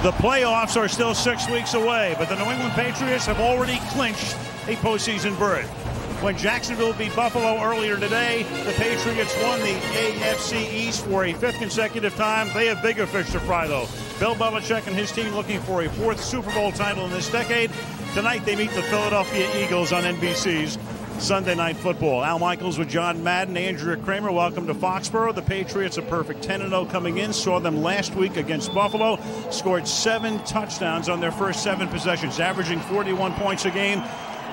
The playoffs are still 6 weeks away, but the New England Patriots have already clinched a postseason berth. When Jacksonville beat Buffalo earlier today, the Patriots won the AFC East for a 5th consecutive time. They have bigger fish to fry, though. Bill Belichick and his team looking for a 4th Super Bowl title in this decade. Tonight they meet the Philadelphia Eagles on NBC's Sunday Night Football. Al Michaels with John Madden, Andrea Kremer. Welcome to Foxborough. The Patriots are perfect 10-0 coming in. Saw them last week against Buffalo. Scored 7 touchdowns on their first 7 possessions, averaging 41 points a game.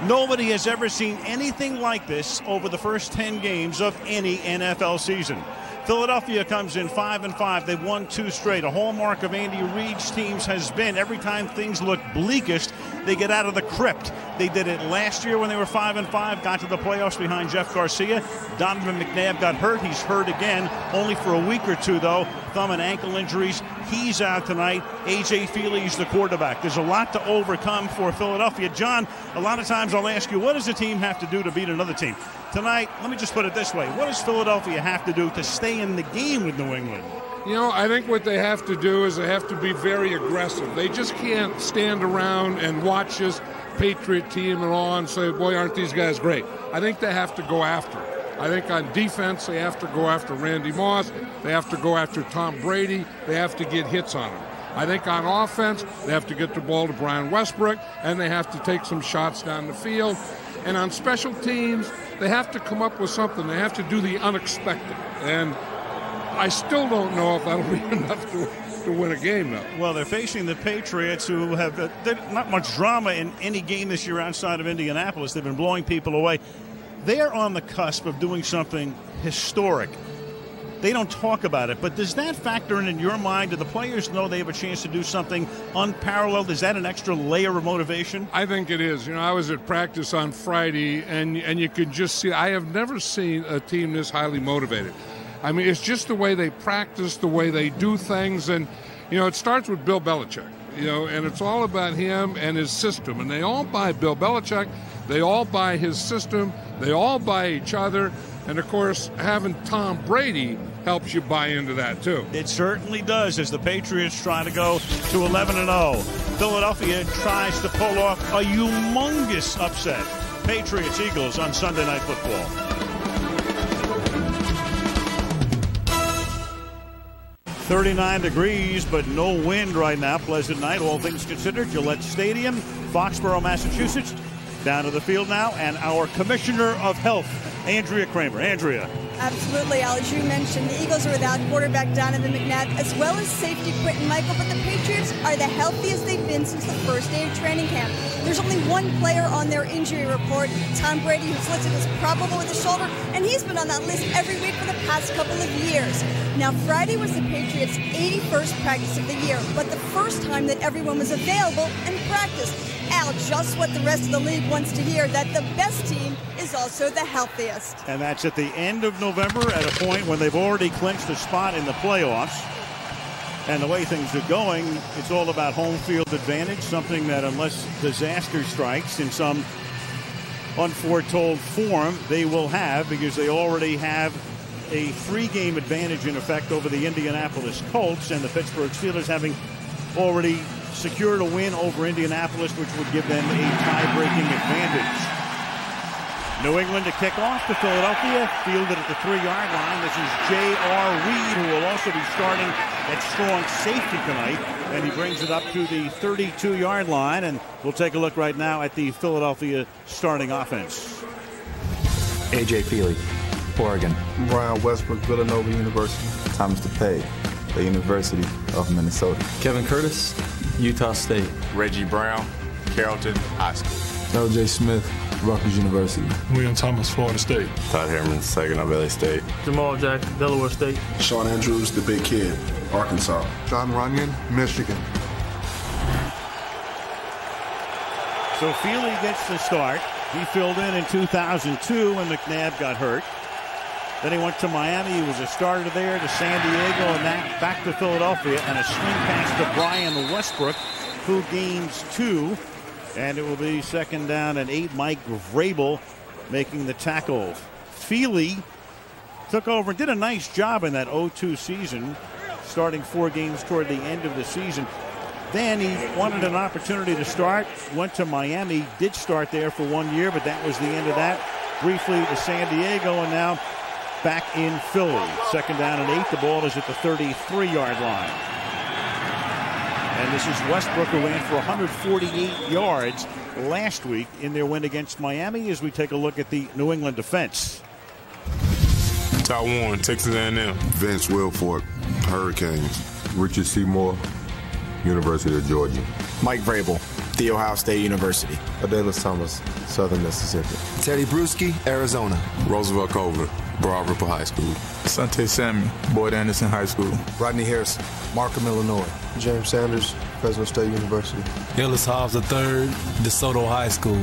Nobody has ever seen anything like this over the first 10 games of any NFL season. Philadelphia comes in 5-5. They've won 2 straight. A hallmark of Andy Reid's teams has been every time things look bleakest, they get out of the crypt. They did it last year when they were 5-5, got to the playoffs behind Jeff Garcia. Donovan McNabb got hurt. He's hurt again, only for a week or 2, though. Thumb and ankle injuries. He's out tonight. A.J. Feely's the quarterback. There's a lot to overcome for Philadelphia. John, a lot of times I'll ask you, what does a team have to do to beat another team? Tonight, let me just put it this way. What does Philadelphia have to do to stay in the game with New England? You know, I think what they have to do is they have to be very aggressive. They just can't stand around and watch this Patriot team and all and say, boy, aren't these guys great. I think they have to go after it. I think on defense, they have to go after Randy Moss. They have to go after Tom Brady. They have to get hits on him. I think on offense, they have to get the ball to Brian Westbrook, and they have to take some shots down the field. And on special teams, they have to come up with something. They have to do the unexpected. And I still don't know if that'll be enough to win a game, though. Well, they're facing the Patriots, who have not much drama in any game this year outside of Indianapolis. They've been blowing people away. They're on the cusp of doing something historic. They don't talk about it, but does that factor in your mind? Do the players know they have a chance to do something unparalleled? Is that an extra layer of motivation? I think it is. You know, I was at practice on Friday, and you could just see, I have never seen a team this highly motivated. I mean, it's just the way they practice, the way they do things, and, you know, it starts with Bill Belichick, you know, and it's all about him and his system, and they all buy Bill Belichick, they all buy his system, they all buy each other, and, of course, having Tom Brady helps you buy into that, too. It certainly does, as the Patriots try to go to 11-0. Philadelphia tries to pull off a humongous upset. Patriots-Eagles on Sunday Night Football. 39 degrees, but no wind right now. Pleasant night, all things considered. Gillette Stadium, Foxborough, Massachusetts. Down to the field now, and our Commissioner of Health, Andrea Kremer. Andrea. Absolutely, Al. As you mentioned, the Eagles are without quarterback Donovan McNabb, as well as safety Quentin Michael, but the Patriots are the healthiest they've been since the first day of training camp. There's only one player on their injury report, Tom Brady, who's listed as probable with a shoulder, and he's been on that list every week for the past couple of years. Now, Friday was the Patriots' 81st practice of the year, but the first time that everyone was available and practiced. Al, just what the rest of the league wants to hear, that the best team is also the healthiest. And that's at the end of November, at a point when they've already clinched a spot in the playoffs. And the way things are going, it's all about home field advantage, something that unless disaster strikes in some unforetold form, they will have, because they already have a 3-game advantage in effect over the Indianapolis Colts, and the Pittsburgh Steelers having already secured a win over Indianapolis, which would give them a tie-breaking advantage. New England to kick off to Philadelphia, fielded at the 3-yard line. This is J.R. Reed, who will also be starting at strong safety tonight, and he brings it up to the 32-yard line, and we'll take a look right now at the Philadelphia starting offense. A.J. Feely, Oregon. Brian Westbrook, Villanova University. Thomas DePay, the University of Minnesota. Kevin Curtis, Utah State. Reggie Brown, Carrollton High School. L.J. Smith, Rutgers University. William Thomas, Florida State. Todd Herman, Saginaw Valley State. Jamal Jackson, Delaware State. Sean Andrews, the Big Kid, Arkansas. John Runyon, Michigan. So Feely gets the start. He filled in 2002 when McNabb got hurt. Then he went to Miami. He was a starter there, to San Diego, and back to Philadelphia. And a swing pass to Brian Westbrook, who gains 2. And it will be 2nd down and 8. Mike Vrabel making the tackle. Feely took over and did a nice job in that 0-2 season, starting 4 games toward the end of the season. Then he wanted an opportunity to start, went to Miami, did start there for 1 year, but that was the end of that. Briefly to San Diego, and now back in Philly. 2nd down and 8. The ball is at the 33-yard line. And this is Westbrook, who ran for 148 yards last week in their win against Miami, as we take a look at the New England defense. Ty Warren, Texas A&M. Vince Wilfork, Hurricanes. Richard Seymour, University of Georgia. Mike Vrabel, The Ohio State University. Adalys Thomas, Southern Mississippi. Teddy Bruschi, Arizona. Roosevelt Colbert, Broad Ripple High School. Sante Samuel, Boyd Anderson High School. Rodney Harrison, Markham, Illinois. James Sanders, Fresno State University. Hillis Hobbs III, DeSoto High School.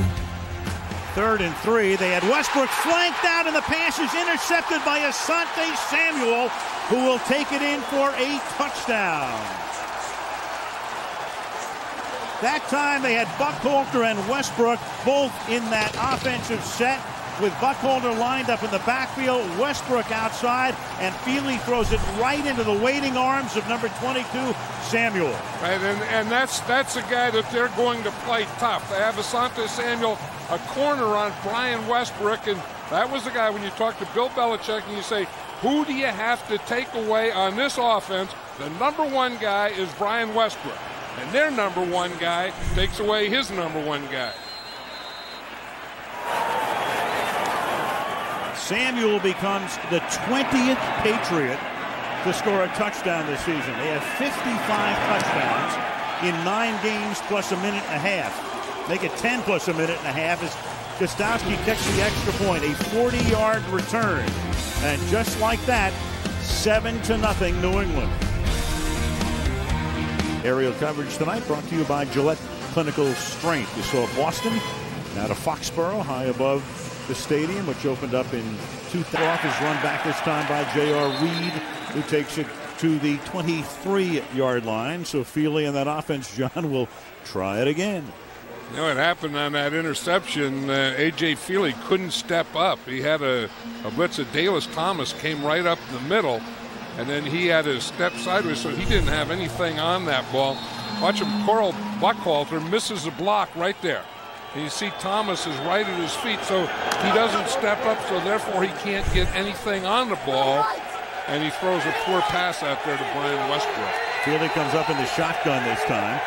3rd and 3. They had Westbrook flanked out, and the pass is intercepted by Asante Samuel, who will take it in for a touchdown. That time they had Buckhalter and Westbrook both in that offensive set, with Buckhalter lined up in the backfield, Westbrook outside, and Feely throws it right into the waiting arms of number 22, Samuel. Right, and that's a guy that they're going to play tough. They have Asante Samuel, a corner on Brian Westbrook, and that was the guy when you talk to Bill Belichick and you say, who do you have to take away on this offense? The number 1 guy is Brian Westbrook, and their number 1 guy takes away his number 1 guy. Samuel becomes the 20th Patriot to score a touchdown this season. They have 55 touchdowns in 9 games plus a minute and a half. Make it 10 plus a minute and a half as Gostowski kicks the extra point, a 40-yard return. And just like that, 7-0 New England. Aerial coverage tonight brought to you by Gillette Clinical Strength. You saw Boston, now to Foxborough, high above the stadium, which opened up in 2000. Off is run back this time by J.R. Reed, who takes it to the 23-yard line. So Feely and that offense, John, will try it again. You know what happened on that interception? A.J. Feely couldn't step up. He had a blitz. Adalys Thomas came right up the middle, and then he had to step sideways, so he didn't have anything on that ball. Watch him. Coral Buckhalter misses a block right there. And you see Thomas is right at his feet, so he doesn't step up, so therefore he can't get anything on the ball, and he throws a poor pass out there to Brian Westbrook. Feely comes up in the shotgun this time.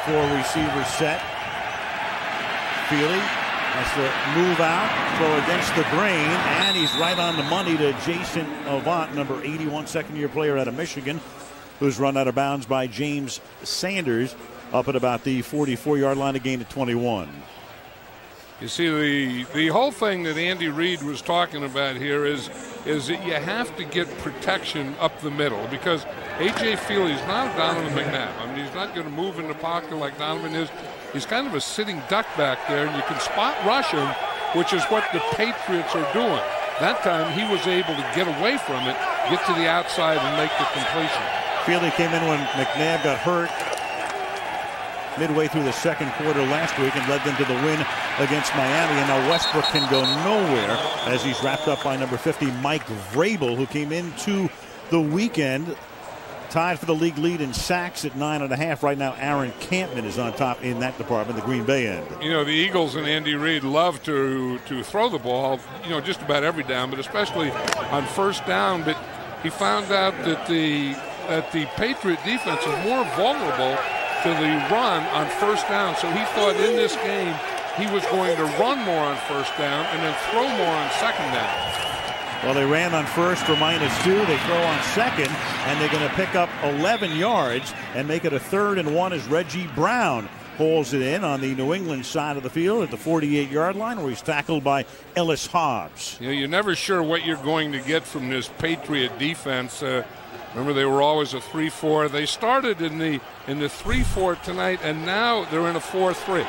4-receiver set. Feely has to move out, throw against the grain, and he's right on the money to Jason Avant, number 81, second-year player out of Michigan, who's run out of bounds by James Sanders up at about the 44-yard line, a gain of 21. You see, the whole thing that Andy Reid was talking about here is that you have to get protection up the middle, because A.J. Feely is not a Donovan McNabb. I mean, he's not going to move in the pocket like Donovan is. He's kind of a sitting duck back there, and you can spot rush him, which is what the Patriots are doing. That time, he was able to get away from it, get to the outside, and make the completion. Feely came in when McNabb got hurt midway through the second quarter last week and led them to the win against Miami. And now Westbrook can go nowhere as he's wrapped up by number 50, Mike Vrabel, who came into the weekend tied for the league lead in sacks at 9.5. Right now, Aaron Campman is on top in that department, the Green Bay end. You know, the Eagles and Andy Reid love to throw the ball, you know, just about every down, but especially on first down. But he found out that the Patriot defense is more vulnerable to the run on first down. So he thought in this game he was going to run more on first down and then throw more on second down. Well, they ran on first for -2. They throw on second, and they're going to pick up 11 yards and make it a 3rd and 1 as Reggie Brown pulls it in on the New England side of the field at the 48-yard line, where he's tackled by Ellis Hobbs. You know, you're never sure what you're going to get from this Patriot defense. Remember, they were always a 3-4. They started in the 3-4 tonight, and now they're in a 4-3.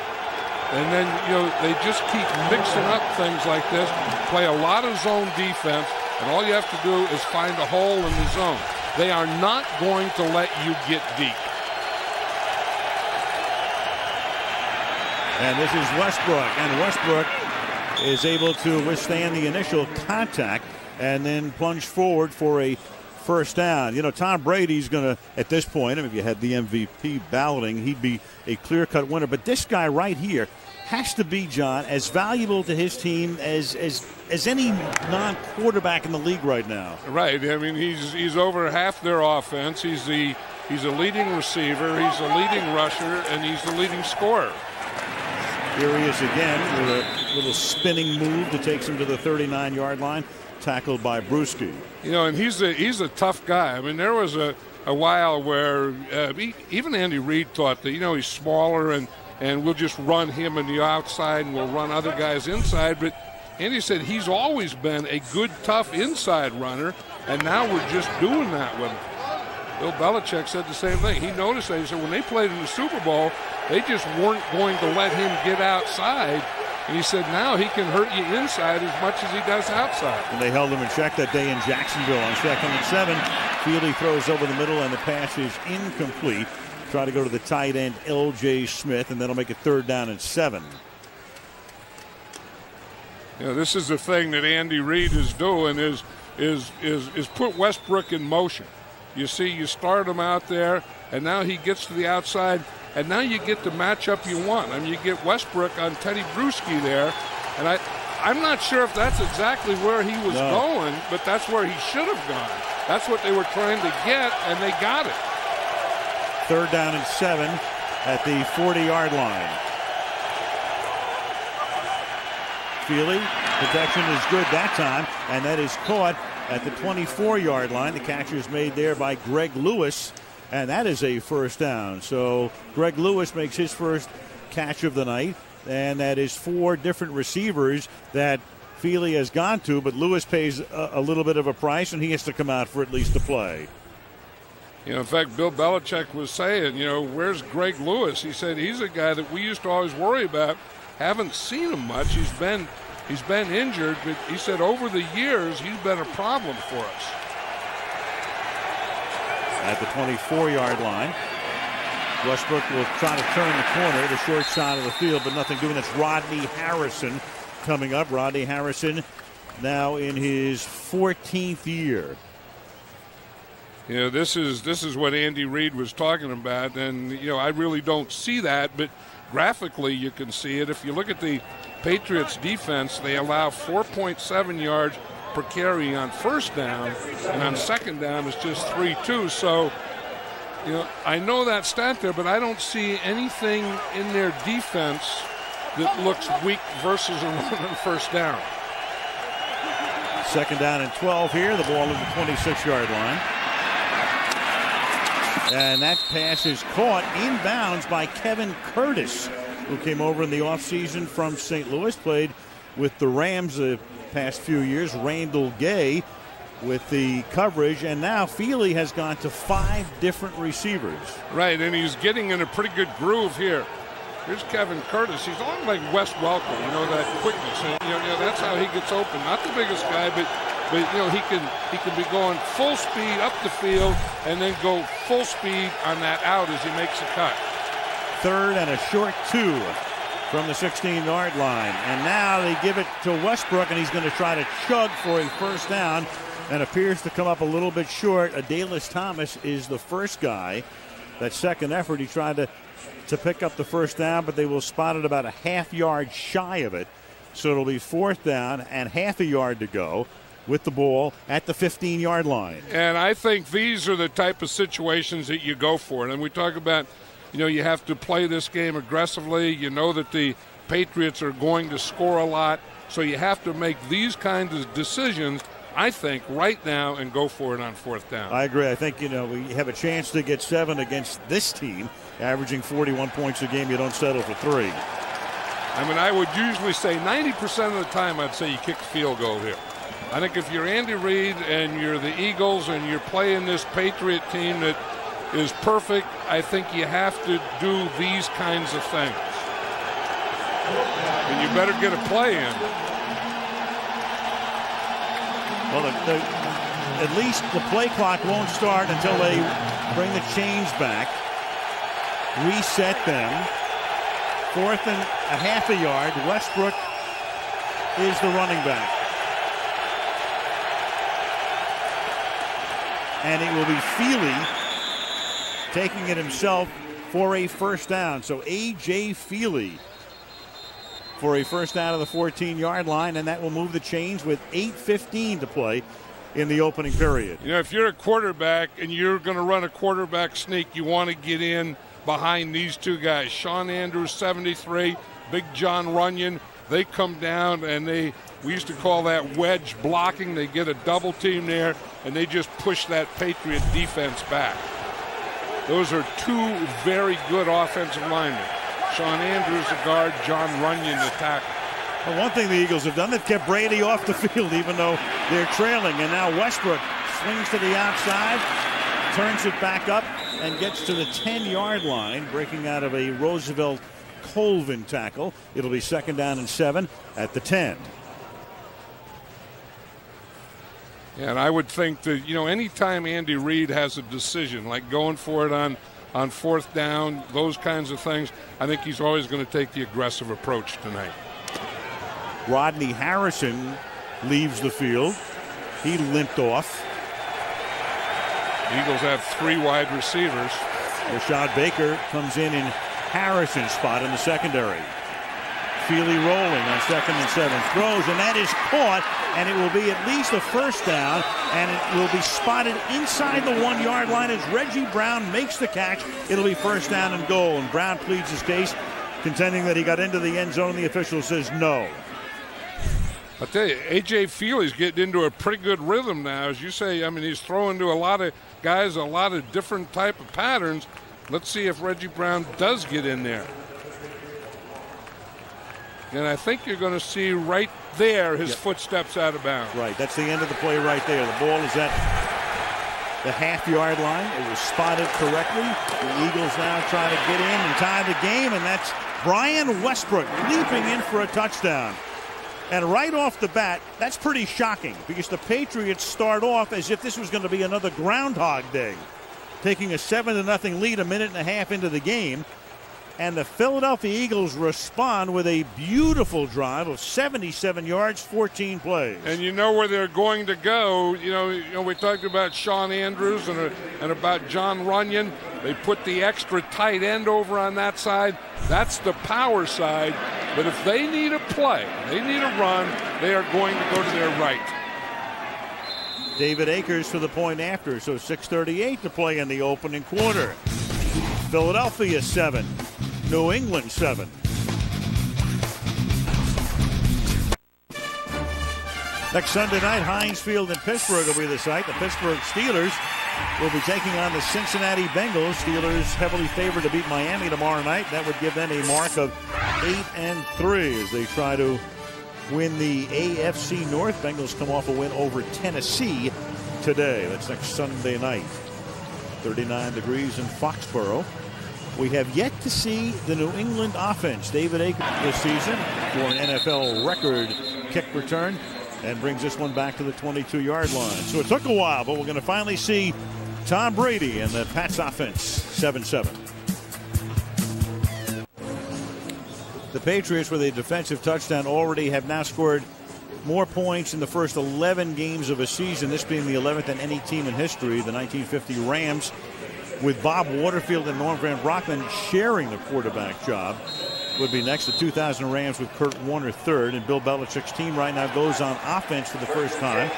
And then, you know, they just keep mixing up things like this, play a lot of zone defense, and all you have to do is find a hole in the zone. They are not going to let you get deep. And this is Westbrook, and Westbrook is able to withstand the initial contact and then plunge forward for a first down. You know, Tom Brady's going to, at this point, I mean, if you had the MVP balloting, he'd be a clear-cut winner. But this guy right here has to be, John, as valuable to his team as any non-quarterback in the league right now. Right. I mean, he's over half their offense. He's a leading receiver. He's a leading rusher, and he's the leading scorer. Here he is again with a little spinning move that takes him to the 39-yard line, tackled by Bruschi. You know, and he's a tough guy. I mean, there was a while where even Andy Reid thought that, you know, he's smaller and we'll just run him in the outside and we'll run other guys inside. But Andy said he's always been a good, tough inside runner, and now we're just doing that with him. Bill Belichick said the same thing. He noticed that. He said when they played in the Super Bowl, they just weren't going to let him get outside. And he said now he can hurt you inside as much as he does outside. And they held him in check that day in Jacksonville on 2nd and 7. Fieldy throws over the middle, and the pass is incomplete. Try to go to the tight end, L.J. Smith, and that'll make it 3rd down and 7. You know, this is the thing that Andy Reid is doing is put Westbrook in motion. You see, you start him out there, and now he gets to the outside, and now you get the matchup you want. I mean, you get Westbrook on Teddy Bruschi there, and I'm not sure if that's exactly where he was going, but that's where he should have gone. That's what they were trying to get, and they got it. 3rd down and 7 at the 40-yard line. Feely, protection is good that time, and that is caught at the 24-yard line. The catch is made there by Greg Lewis, and that is a first down. So Greg Lewis makes his first catch of the night, and that is 4 different receivers that Feely has gone to, but Lewis pays a little bit of a price, and he has to come out for at least a play. You know, in fact, Bill Belichick was saying, you know, where's Greg Lewis? He said he's a guy that we used to always worry about. Haven't seen him much. He's been injured, but he said over the years he's been a problem for us. At the 24-yard line, Westbrook will try to turn the corner, the short side of the field, but nothing doing. That's Rodney Harrison coming up. Rodney Harrison now in his 14th year. You know, this is what Andy Reid was talking about, and you know, I really don't see that, but graphically you can see it. If you look at the Patriots defense, they allow 4.7 yards per carry on first down, and on second down it's just 3.2. So, you know, I know that stat there, but I don't see anything in their defense that looks weak versus a run on first down. 2nd down and 12 here. The ball is the 26-yard line. And that pass is caught inbounds by Kevin Curtis, who came over in the offseason from St. Louis, played with the Rams the past few years. Randall Gay with the coverage, and now Feely has gone to 5 different receivers. Right, and he's getting in a pretty good groove here. Here's Kevin Curtis. He's on like Wes Welker, you know, that quickness. And, you know, that's how he gets open. Not the biggest guy, but you know, he can be going full speed up the field and then go full speed on that out as he makes a cut. 3rd and a short 2 from the 16-yard line. And now they give it to Westbrook, and he's going to try to chug for a first down and appears to come up a little bit short. Adalys Thomas is the first guy. That second effort, he tried to pick up the first down, but they will spot it about a half yard shy of it. So it'll be 4th down and half a yard to go with the ball at the 15-yard line. And I think these are the type of situations that you go for. And we talk about, you know, you have to play this game aggressively. You know that the Patriots are going to score a lot. So you have to make these kinds of decisions, I think, right now and go for it on 4th down. I agree. I think, you know, we have a chance to get 7 against this team, averaging 41 points a game. You don't settle for 3. I mean, I would usually say 90% of the time I'd say you kick the field goal here. I think if you're Andy Reid and you're the Eagles and you're playing this Patriot team that is perfect, I think you have to do these kinds of things. And you better get a play in. Well, at least the play clock won't start until they bring the chains back, reset them. 4th and a half a yard. Westbrook is the running back. and it will be Feely taking it himself for a first down. So A.J. Feely for a first down of the 14-yard line, and that will move the chains with 8:15 to play in the opening period. You know, if you're a quarterback and you're going to run a quarterback sneak, you want to get in behind these two guys. Sean Andrews, 73, Big John Runyon. They come down and we used to call that wedge blocking. They get a double team there and they just push that Patriot defense back. Those are two very good offensive linemen. Sean Andrews, the guard, John Runyon, the tackle. Well, one thing the Eagles have done, they've kept Brady off the field even though they're trailing. And now Westbrook swings to the outside, turns it back up, and gets to the 10-yard line, breaking out of a Roosevelt Colvin tackle. It'll be 2nd down and 7 at the 10. Yeah, and I would think that, you know, anytime Andy Reid has a decision, like going for it on 4th down, those kinds of things, I think he's always going to take the aggressive approach tonight. Rodney Harrison leaves the field. He limped off. Eagles have 3 wide receivers. Rashad Baker comes in Harrison's spot in the secondary. Feely rolling on 2nd and 7. Throws, and that is caught, and it will be at least a first down, and it will be spotted inside the 1-yard line as Reggie Brown makes the catch. It'll be first down and goal, and Brown pleads his case, contending that he got into the end zone. The official says no. I'll tell you, A.J. Feely's getting into a pretty good rhythm now. As you say, I mean, he's throwing to a lot of guys, a lot of different type of patterns. Let's see if Reggie Brown does get in there. And I think you're going to see right there his footsteps out of bounds. Right, that's the end of the play right there. The ball is at the half-yard line. It was spotted correctly. The Eagles now try to get in and tie the game, and that's Brian Westbrook leaping in for a touchdown. And right off the bat, that's pretty shocking because the Patriots start off as if this was going to be another Groundhog Day, taking a 7-0 lead a minute and a half into the game. And the Philadelphia Eagles respond with a beautiful drive of 77 yards, 14 plays. And you know where they're going to go. You know, we talked about Sean Andrews and about John Runyon. They put the extra tight end over on that side. That's the power side. But if they need a play, they need a run, they are going to go to their right. David Akers for the point after, so 6:38 to play in the opening quarter. Philadelphia 7, New England 7. Next Sunday night, Heinz Field in Pittsburgh will be the site. The Pittsburgh Steelers will be taking on the Cincinnati Bengals. Steelers heavily favored to beat Miami tomorrow night. That would give them a mark of 8-3 as they try to win the AFC North. Bengals come off a win over Tennessee today. That's next Sunday night. 39 degrees in Foxborough. We have yet to see the New England offense. David Akers this season for an NFL record kick return and brings this one back to the 22-yard line. So it took a while, but we're going to finally see Tom Brady and the Pats offense 7-7. The Patriots with a defensive touchdown already have now scored more points in the first 11 games of a season, this being the 11th in any team in history. The 1950 Rams with Bob Waterfield and Norm Van Brockman sharing the quarterback job would be next. The 2000 Rams with Kurt Warner third, and Bill Belichick's team right now goes on offense for the first time.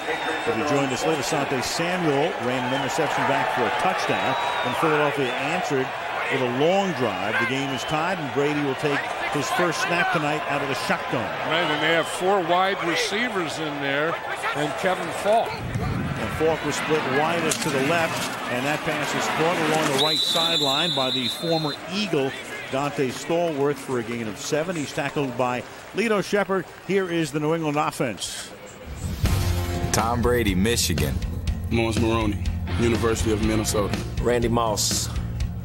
If you joined us late, Asante Samuel ran an interception back for a touchdown, and Philadelphia answered with a long drive. The game is tied, and Brady will take his first snap tonight out of the shotgun. Right, and they have 4 wide receivers in there, and Kevin Falk. And Falk was split widest to the left, and that pass is caught along the right sideline by the former Eagle, Dante Stallworth, for a gain of 7. He's tackled by Lito Shepherd. Here is the New England offense. Tom Brady, Michigan. Morris Maroney, University of Minnesota. Randy Moss,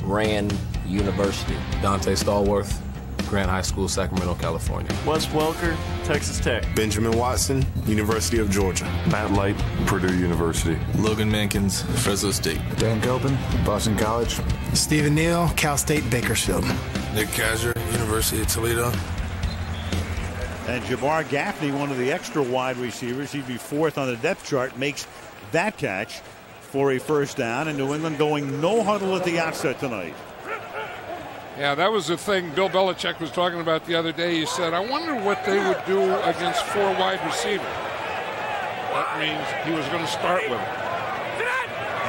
Rand University. Dante Stallworth, Grant High School, Sacramento, California. Wes Welker, Texas Tech. Benjamin Watson, University of Georgia. Matt Light, Purdue University. Logan Mankins, Fresno State. Dan Gilpin, Boston College. Stephen Neal, Cal State Bakersfield. Nick Kaiser, University of Toledo. And Jabbar Gaffney, one of the extra wide receivers, he'd be 4th on the depth chart, makes that catch for a first down, and New England going no huddle at the outset tonight. Yeah, that was the thing Bill Belichick was talking about the other day. He said, I wonder what they would do against 4 wide receivers. That means he was going to start with them.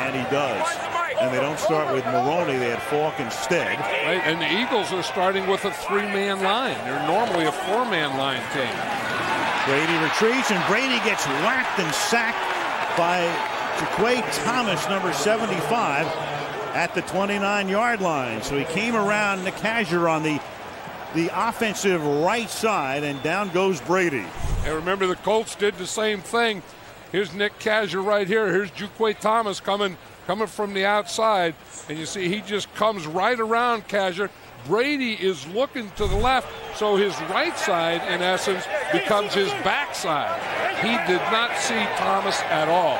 And he does. And they don't start with Maroney. They had Falk instead. Right, and the Eagles are starting with a 3-man line. They're normally a 4-man line team. Brady retreats, and Brady gets whacked and sacked by Jaquay Thomas, number 75, at the 29-yard line. So he came around Nick Kazier on the offensive right side, and down goes Brady. And remember, the Colts did the same thing. Here's Nick Kazier right here. Here's Jaquay Thomas coming from the outside, and you see he just comes right around Kazier. Brady is looking to the left, so his right side, in essence, becomes his backside. He did not see Thomas at all.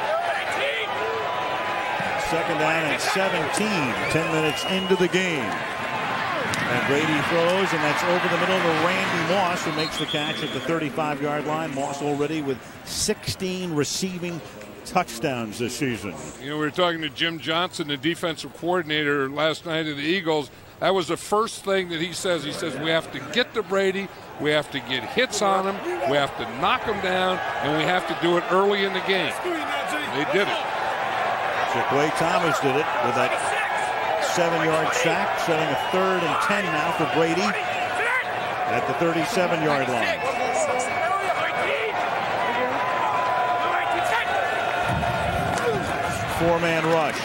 Second down and 17, 10 minutes into the game. And Brady throws, and that's over the middle to Randy Moss, who makes the catch at the 35-yard line. Moss already with 16 receiving touchdowns this season. You know, we were talking to Jim Johnson, the defensive coordinator, last night of the Eagles. That was the first thing that he says. He says, we have to get to Brady, we have to get hits on him, we have to knock him down, and we have to do it early in the game. They did it. Jaquay Thomas did it with that 7-yard sack, setting a 3rd and 10 now for Brady at the 37-yard line. Four-man rush.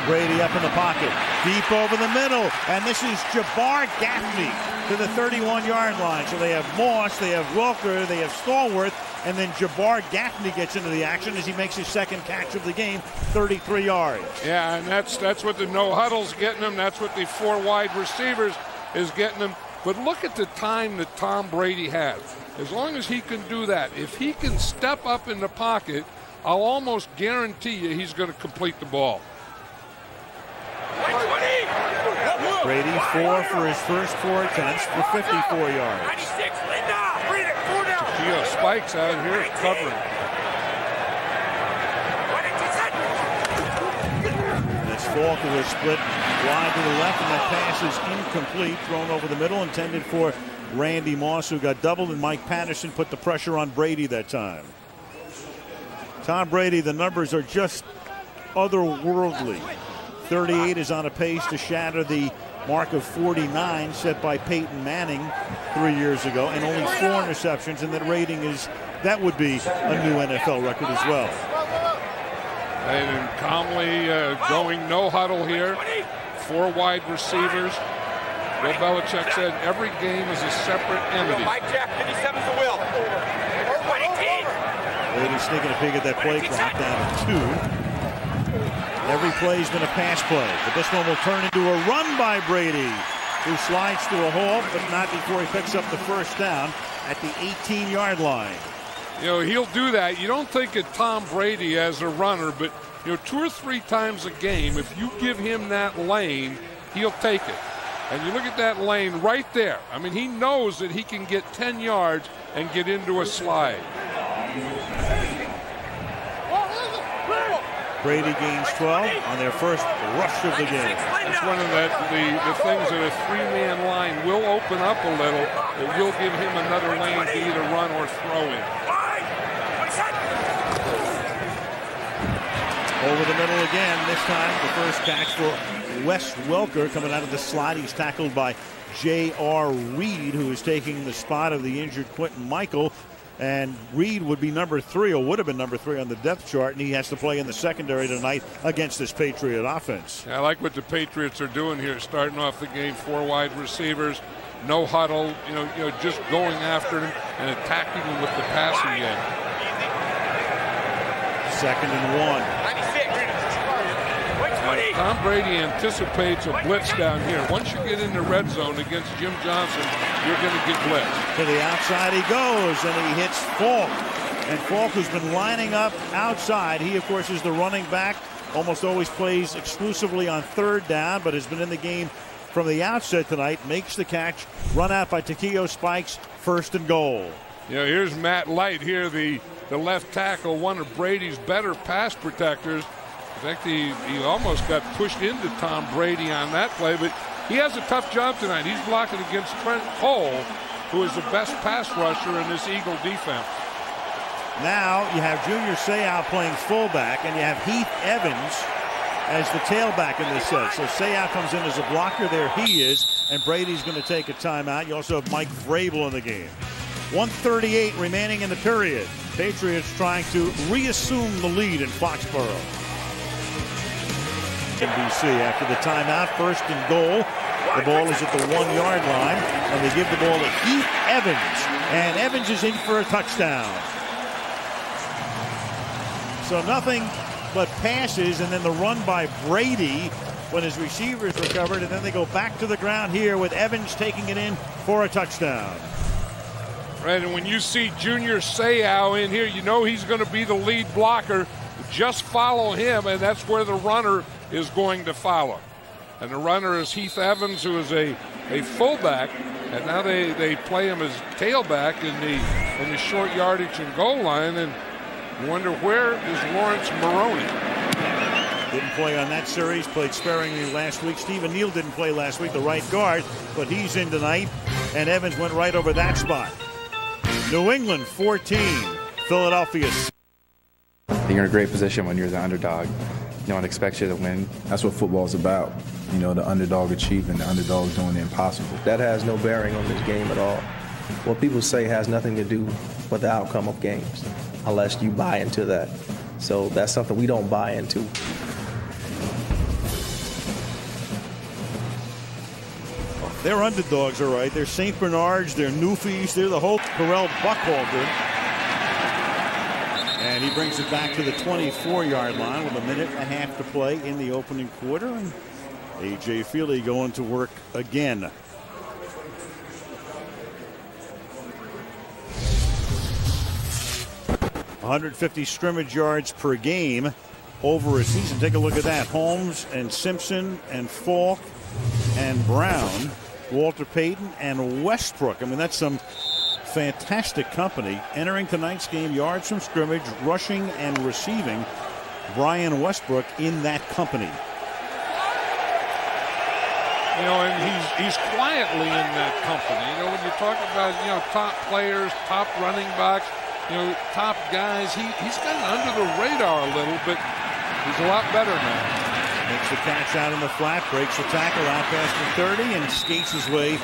Brady up in the pocket, deep over the middle, and this is Jabbar Gaffney to the 31-yard line. So they have Moss, they have Welker, they have Stallworth, and then Jabbar Gaffney gets into the action as he makes his second catch of the game, 33 yards. Yeah, and that's what the no huddle's getting him. That's what the 4 wide receivers is getting him. But look at the time that Tom Brady has. As long as he can do that, if he can step up in the pocket, I'll almost guarantee you he's going to complete the ball. Brady 4 for his first 4 attempts for 54 yards. Gio Spikes out here covering. And it's Falk who was split wide to the left, and that pass is incomplete, thrown over the middle, intended for Randy Moss, who got doubled, and Mike Patterson put the pressure on Brady that time. Tom Brady, the numbers are just otherworldly. 38 is on a pace to shatter the mark of 49 set by Peyton Manning 3 years ago, and only 4 interceptions, and that rating that would be a new NFL record as well. And calmly going no huddle here. 4 wide receivers. Bill Belichick said every game is a separate entity. Brady sneaking a peek at that play clock, down to 2. Every play's been a pass play, but this one will turn into a run by Brady, who slides to a halt, but not before he picks up the first down at the 18-yard line. You know, he'll do that. You don't think of Tom Brady as a runner, but, 2 or 3 times a game, if you give him that lane, he'll take it. And you look at that lane right there. I mean, he knows that he can get 10 yards and get into a slide. Brady gains 12 on their first rush of the game. It's one of the things that a 3-man line will open up a little. It will give him another lane to either run or throw in. Over the middle again, this time the first catch for Wes Welker coming out of the slot. He's tackled by J.R. Reed, who is taking the spot of the injured Quentin Michael. And Reed would be number 3, or would have been number 3 on the depth chart, and he has to play in the secondary tonight against this Patriot offense. I like what the Patriots are doing here, starting off the game, 4 wide receivers, no huddle, just going after them and attacking them with the passing game. 2nd and 1. Tom Brady anticipates a blitz down here. Once you get in the red zone against Jim Johnson, you're going to get blitzed. To the outside he goes, and he hits Falk. And Falk, who's been lining up outside, he, of course, is the running back. Almost always plays exclusively on 3rd down, but has been in the game from the outset tonight. Makes the catch, run out by Takeo Spikes, 1st and goal. Here's Matt Light here, the left tackle, one of Brady's better pass protectors. In fact, he almost got pushed into Tom Brady on that play, but he has a tough job tonight. He's blocking against Trent Cole, who is the best pass rusher in this Eagle defense. Now you have Junior Seau playing fullback, and you have Heath Evans as the tailback in this set. So Seau comes in as a blocker. There he is, and Brady's going to take a timeout. You also have Mike Vrabel in the game. 1:38 remaining in the period. Patriots trying to reassume the lead in Foxborough. NBC after the timeout, 1st and goal. The ball is at the 1-yard line, and they give the ball to Heath Evans, and Evans is in for a touchdown. So nothing but passes, and then the run by Brady when his receivers recovered, and then they go back to the ground here with Evans taking it in for a touchdown. Right, and when you see Junior Seau in here, you know he's going to be the lead blocker. Just follow him, and that's where the runner is going to follow. And the runner is Heath Evans, who is a fullback, and now they play him as tailback in the short yardage and goal line, and you wonder where is Lawrence Maroney. Didn't play on that series, played sparingly last week. Stephen Neal didn't play last week, the right guard, but he's in tonight, and Evans went right over that spot. New England 14, Philadelphia. You're in a great position when you're the underdog. No one expects you to win. That's what football's about. You know, the underdog achieving, the underdog doing the impossible. That has no bearing on this game at all. What people say has nothing to do with the outcome of games, unless you buy into that. So that's something we don't buy into. They're underdogs, all right. They're St. Bernards, they're Newfies, they're the whole Corral Buckhalter. And he brings it back to the 24-yard line with 1.5 minutes to play in the opening quarter. And A.J. Feely going to work again. 150 scrimmage yards per game over a season. Take a look at that. Holmes and Simpson and Falk and Brown, Walter Payton and Westbrook. I mean, that's some fantastic company. Entering tonight's game, yards from scrimmage, rushing and receiving. Brian Westbrook in that company. You know, and he's quietly in that company. You know, when you talk about, you know, top players, top running backs, you know, top guys, he's kind of under the radar a little, but he's a lot better now. Makes the catch out in the flat, breaks the tackle out past the 30, and skates his way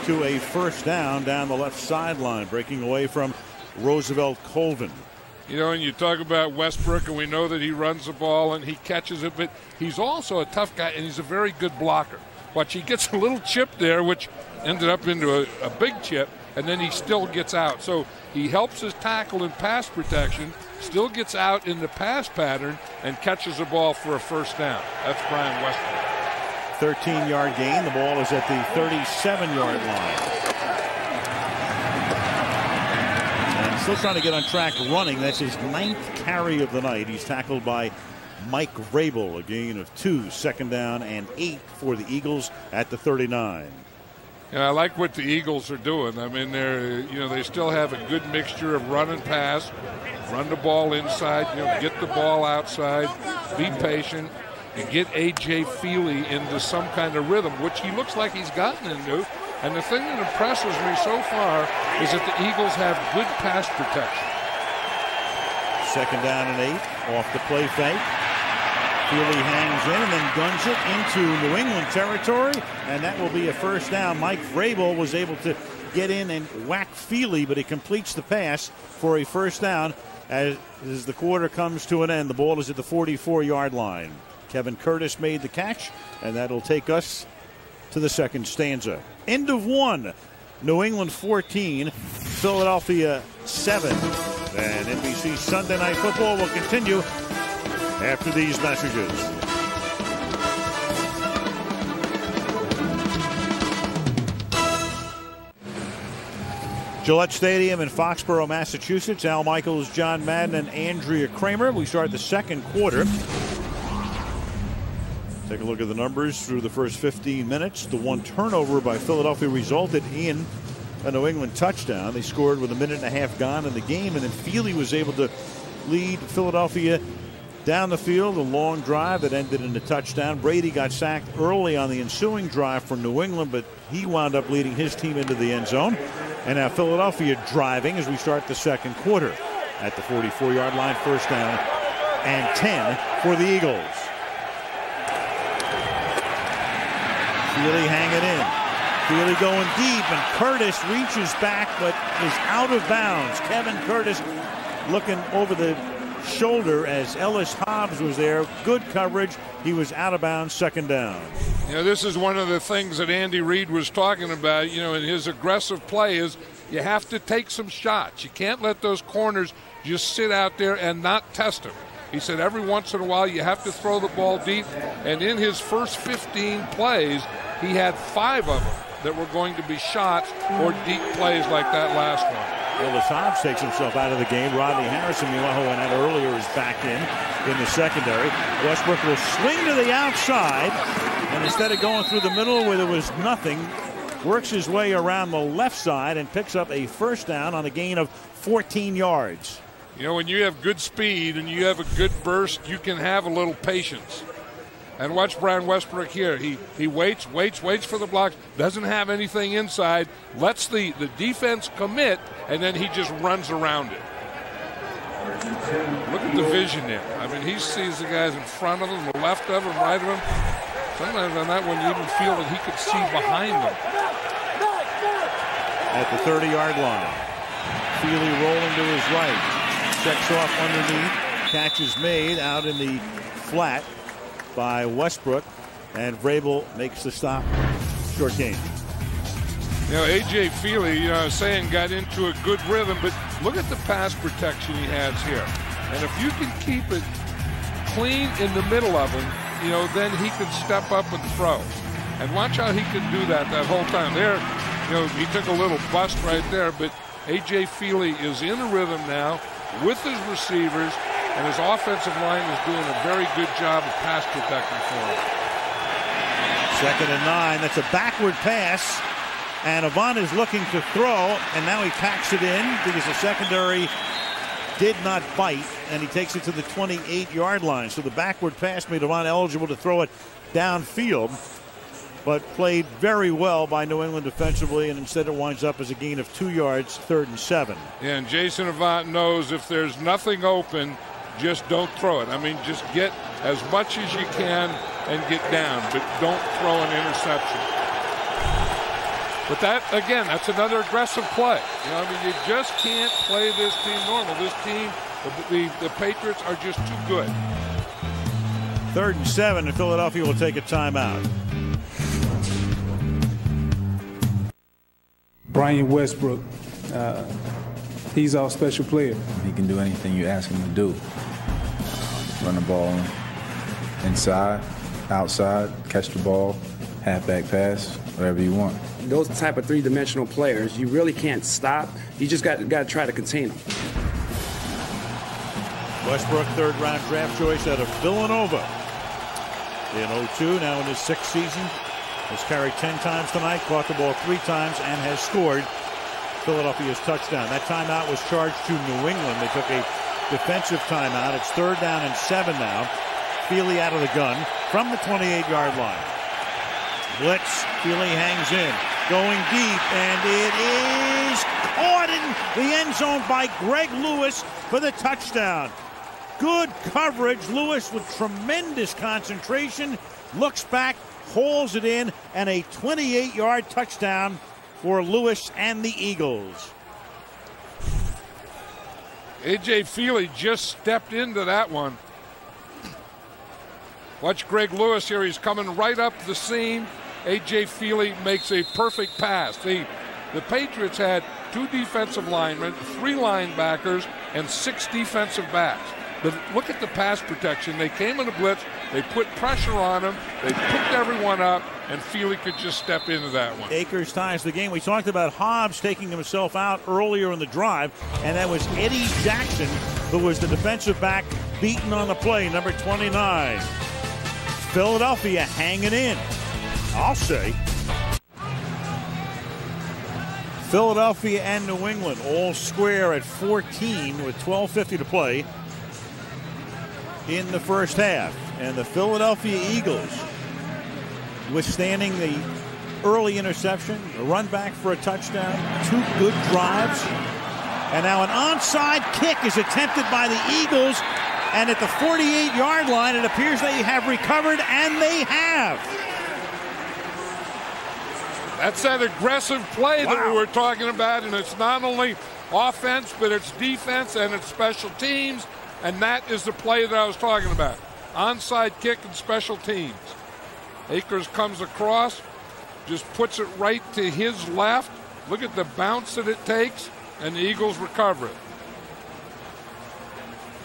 to a first down the left sideline, breaking away from Roosevelt Colvin. You know, and you talk about Westbrook, and we know that he runs the ball and he catches it, but he's also a tough guy, and he's a very good blocker. Watch, he gets a little chip there, which ended up into a big chip, and then he still gets out. So he helps his tackle in pass protection, still gets out in the pass pattern, and catches the ball for a first down. That's Brian Westbrook. 13-yard gain. The ball is at the 37-yard line. And still trying to get on track running. That's his 9th carry of the night. He's tackled by Mike Vrabel, a gain of 2, 2nd down and 8 for the Eagles at the 39. And I like what the Eagles are doing. I mean, they still have a good mixture of run and pass, run the ball inside, get the ball outside, be patient, and get A.J. Feely into some kind of rhythm, which he looks like he's gotten into. And the thing that impresses me so far is that the Eagles have good pass protection. 2nd down and 8 off the play fake. Feely hangs in and then guns it into New England territory, and that will be a first down. Mike Vrabel was able to get in and whack Feely, but he completes the pass for a first down as the quarter comes to an end. The ball is at the 44-yard line. Kevin Curtis made the catch, and that'll take us to the second stanza. End of 1. New England 14, Philadelphia 7. And NBC Sunday Night Football will continue after these messages. Gillette Stadium in Foxborough, Massachusetts. Al Michaels, John Madden, and Andrea Kremer. We start the second quarter. Take a look at the numbers through the first 15 minutes. The one turnover by Philadelphia resulted in a New England touchdown. They scored with 1.5 minutes gone in the game, and then Feely was able to lead Philadelphia Down the field, a long drive that ended in a touchdown. Brady got sacked early on the ensuing drive for New England, but he wound up leading his team into the end zone. And now Philadelphia driving as we start the second quarter. At the 44-yard line, first down and 10 for the Eagles. Feely hanging in. Feely going deep, and Curtis reaches back but is out of bounds. Kevin Curtis looking over the shoulder as Ellis Hobbs was there. Good coverage. He was out of bounds, second down. You know, this is one of the things that Andy Reid was talking about, you know, in his aggressive play is you have to take some shots. You can't let those corners just sit out there and not test them. He said every once in a while you have to throw the ball deep, and in his first 15 plays, he had 5 of them that were going to be shots or deep plays like that last one. Ellis Hobbs takes himself out of the game. Rodney Harrison, who went out earlier, is back in the secondary. Westbrook will swing to the outside, and instead of going through the middle where there was nothing, works his way around the left side and picks up a first down on a gain of 14 yards. You know, when you have good speed and you have a good burst, you can have a little patience. And watch Brian Westbrook here. He waits for the blocks, doesn't have anything inside, lets the defense commit, and then he just runs around it. Look at the vision there. I mean, he sees the guys in front of him, the left of him, right of him. Sometimes on that one you even feel that he could see behind them. At the 30-yard line, Feely rolling to his right. Checks off underneath. Catch is made out in the flat by Westbrook, and Vrabel makes the stop. Short game. You know, A.J. Feely, you know, saying got into a good rhythm, but look at the pass protection he has here. And if you can keep it clean in the middle of him, you know, then he can step up and throw. And watch how he can do that whole time. There, you know, he took a little bust right there, but A.J. Feely is in a rhythm now with his receivers, and his offensive line is doing a very good job of pass protecting for him. 2nd and 9. That's a backward pass. And Avant is looking to throw, and now he packs it in because the secondary did not bite, and he takes it to the 28-yard line. So the backward pass made Avant eligible to throw it downfield, but played very well by New England defensively, and instead it winds up as a gain of 2 yards, 3rd and 7. Yeah, and Jason Avant knows if there's nothing open, just don't throw it. I mean, just get as much as you can and get down, but don't throw an interception. But that, again, that's another aggressive play. You know, I mean, you just can't play this team normal. This team, the Patriots are just too good. 3rd and 7, and Philadelphia will take a timeout. Brian Westbrook, he's our special player. He can do anything you ask him to do. Run the ball inside, outside, catch the ball, halfback pass, whatever you want. Those type of three-dimensional players, you really can't stop. You just got to try to contain them. Westbrook, 3rd-round draft choice out of Villanova. In 02, now in his 6th season. Has carried 10 times tonight, caught the ball 3 times, and has scored Philadelphia's touchdown. That timeout was charged to New England. They took a defensive timeout. It's 3rd down and 7 now. Feely out of the gun from the 28-yard line. Blitz. Feely hangs in. Going deep, and it is caught in the end zone by Greg Lewis for the touchdown. Good coverage. Lewis with tremendous concentration. Looks back, hauls it in, and a 28-yard touchdown for Lewis and the Eagles. A.J. Feely just stepped into that one. Watch Greg Lewis here. He's coming right up the seam. A.J. Feely makes a perfect pass. The Patriots had 2 defensive linemen, 3 linebackers, and 6 defensive backs. But look at the pass protection. They came in a blitz. They put pressure on him. They picked everyone up, and Feely could just step into that one. Akers ties the game. We talked about Hobbs taking himself out earlier in the drive, and that was Eddie Jackson, who was the defensive back beaten on the play, number 29. Philadelphia hanging in, I'll say. Philadelphia and New England all square at 14 with 12:50 to play. in the first half. And the Philadelphia Eagles, withstanding the early interception, a run back for a touchdown, 2 good drives. And now an onside kick is attempted by the Eagles. And at the 48-yard line, it appears they have recovered, and they have. That's that aggressive play that we were talking about, and it's not only offense, but it's defense and it's special teams, and that is the play that I was talking about. Onside kick and special teams. Akers comes across, just puts it right to his left. Look at the bounce that it takes, and the Eagles recover it.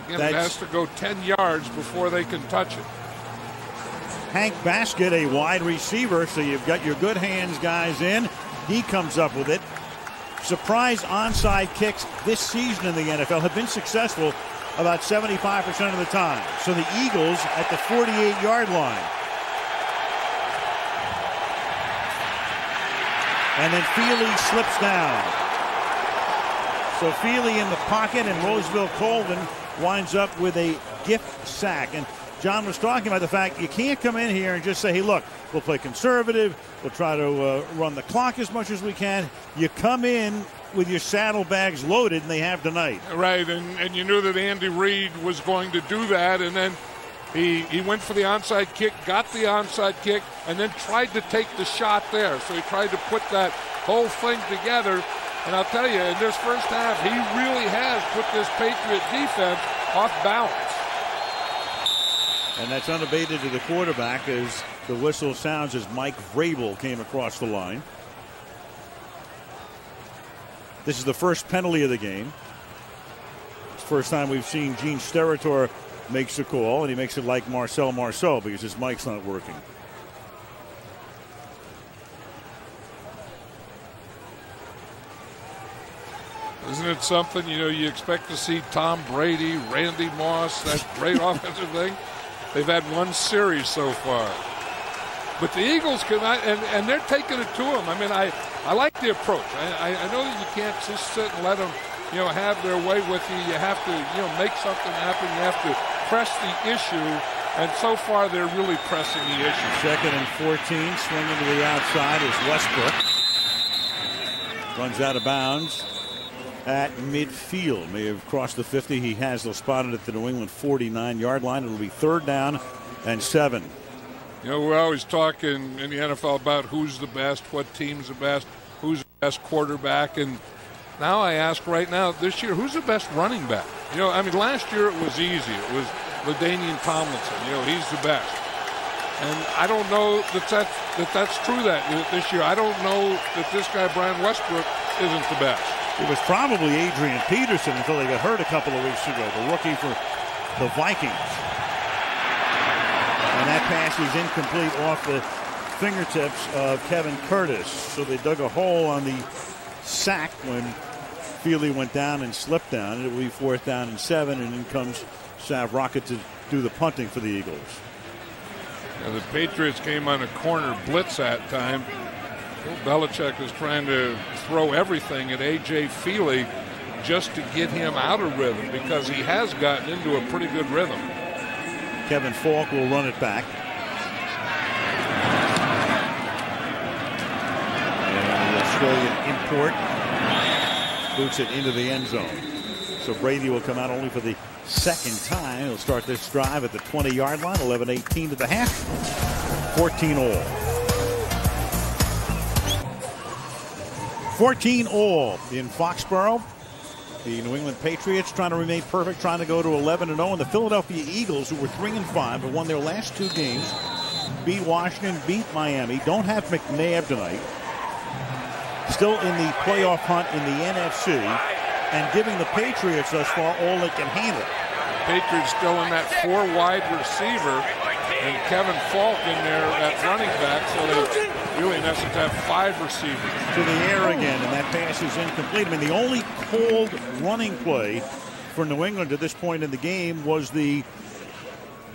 Again, it has to go 10 yards before they can touch it. Hank Baskett, a wide receiver, so you've got your good hands guys in. He comes up with it. Surprise onside kicks this season in the NFL have been successful about 75% of the time. So the Eagles at the 48-yard line. And then Feely slips down. So Feely in the pocket, and Roseville Colvin winds up with a gift sack. And John was talking about the fact you can't come in here and just say, hey, look, we'll play conservative. We'll try to run the clock as much as we can. You come in with your saddlebags loaded, and they have tonight. Right, and you knew that Andy Reid was going to do that, and then he went for the onside kick, got the onside kick, and then tried to take the shot there. So he tried to put that whole thing together. And I'll tell you, in this first half, he really has put this Patriot defense off balance. And that's unabated to the quarterback as the whistle sounds as Mike Vrabel came across the line. This is the first penalty of the game. It's the first time we've seen Gene Steratore makes the call, and he makes it like Marcel Marceau because his mic's not working. Isn't it something, you expect to see Tom Brady, Randy Moss, that great offensive thing? They've had one series so far. But the Eagles can, and they're taking it to them. I mean, I like the approach. I know that you can't just sit and let them, have their way with you. You have to, make something happen. You have to press the issue. And so far, they're really pressing the issue. 2nd and 14, swinging to the outside is Westbrook. Runs out of bounds at midfield. May have crossed the 50. He has those spotted at the New England 49-yard line. It'll be 3rd down and 7. We're always talking in the NFL about who's the best, what team's the best, who's the best quarterback. And now I ask right now, this year, who's the best running back? Last year it was easy. It was LaDainian Tomlinson. He's the best. And I don't know that's true this year. I don't know that this guy, Brian Westbrook, isn't the best. It was probably Adrian Peterson until he got hurt a couple of weeks ago, the rookie for the Vikings. And that pass is incomplete off the fingertips of Kevin Curtis. So they dug a hole on the sack when Feely went down and slipped down. It will be 4th down and 7, and in comes Sav Rocket to do the punting for the Eagles. The Patriots came on a corner blitz that time. Belichick is trying to throw everything at A.J. Feely just to get him out of rhythm because he has gotten into a pretty good rhythm. Kevin Falk will run it back. And the Australian import boots it into the end zone. So Brady will come out only for the 2nd time. He'll start this drive at the 20-yard line. 11-18 to the half. 14 all. 14 all in Foxborough. The New England Patriots trying to remain perfect, trying to go to 11-0. And the Philadelphia Eagles, who were 3-5, have won their last 2 games. Beat Washington, beat Miami. Don't have McNabb tonight. Still in the playoff hunt in the NFC. And giving the Patriots thus far all they can handle. Patriots still in that 4 wide receiver. And Kevin Falk in there at running back, so they really in essence have 5 receivers. To the air again, and that pass is incomplete. I mean, the only called running play for New England at this point in the game was the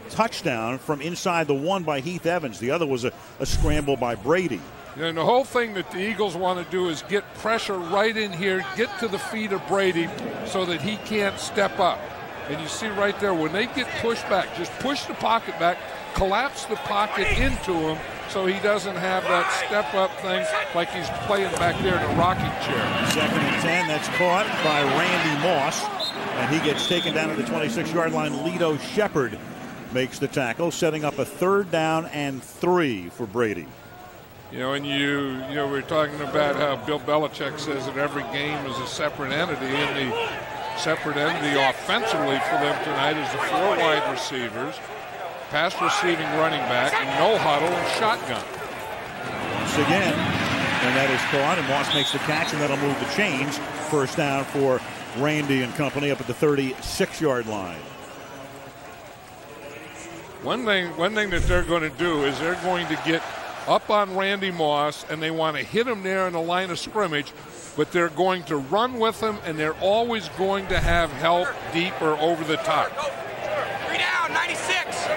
touchdown from inside the 1 by Heath Evans. The other was a scramble by Brady. And the whole thing that the Eagles want to do is get pressure right in here, get to the feet of Brady so that he can't step up. And you see right there, when they get pushed back, just push the pocket back, collapse the pocket into him so he doesn't have that step-up thing like he's playing back there in a rocking chair. 2nd and 10. That's caught by Randy Moss. And he gets taken down to the 26-yard line. Lito Shepard makes the tackle, setting up a 3rd down and 3 for Brady. You know, and we're talking about how Bill Belichick says that every game is a separate entity, and the separate entity offensively for them tonight is the 4 wide receivers, pass receiving running back, no huddle, and shotgun. Once again, and that is caught, and Moss makes the catch, and that'll move the chains. 1st down for Randy and company up at the 36-yard line. One thing that they're going to do is they're going to get up on Randy Moss, and they want to hit him there in the line of scrimmage, but they're going to run with him, and they're always going to have help deep or over the top. 3 down, 96.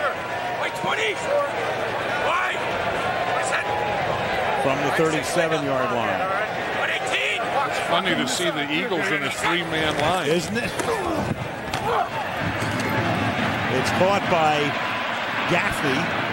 Wait, 20. Wide. From the 37-yard line. 118. It's funny to see the Eagles in a 3-man line. Isn't it? It's caught by Gaffney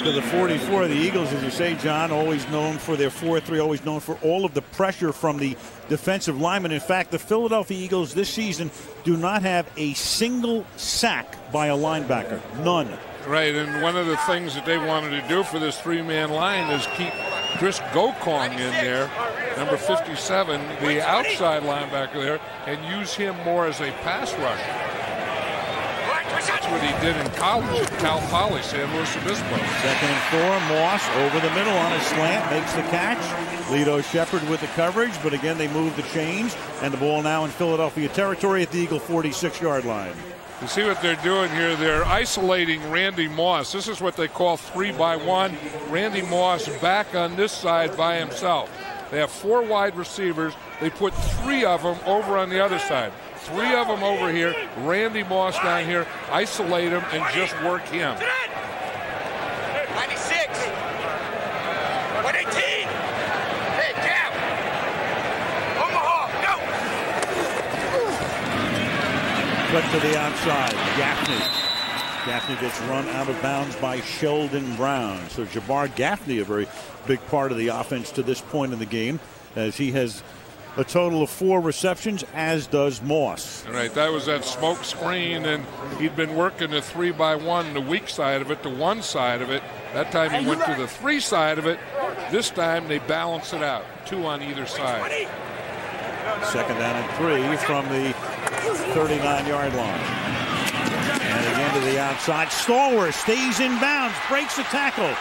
to the 44. The Eagles, as you say, John, always known for their 4-3, always known for all of the pressure from the defensive linemen. In fact, the Philadelphia Eagles this season do not have a single sack by a linebacker. None. Right, and one of the things that they wanted to do for this 3-man line is keep Chris Gokong in there, number 57, the outside linebacker there, and use him more as a pass rusher. That's what he did in college at Cal Poly, San Luis Obispo. 2nd and 4, Moss over the middle on a slant, makes the catch. Lito Shepard with the coverage, but again they move the chains, and the ball now in Philadelphia territory at the Eagle 46-yard line. You see what they're doing here? They're isolating Randy Moss. This is what they call 3-by-1. Randy Moss back on this side by himself. They have 4 wide receivers. They put 3 of them over on the other side. 3 of them over here, Randy Moss down here, isolate him and just work him. 96. 118. Hey, jab. Omaha, go. Cut to the outside. Gaffney gets run out of bounds by Sheldon Brown. So Jabbar Gaffney, a very big part of the offense to this point in the game, as he has a total of 4 receptions, as does Moss. All right, that was that smoke screen, and he'd been working the 3-by-1, the weak side of it, the 1 side of it. That time he went to the 3 side of it. This time they balance it out, 2 on either side. 2nd down and 3 from the 39-yard line. And again to the outside. Stallworth stays in bounds, breaks the tackle.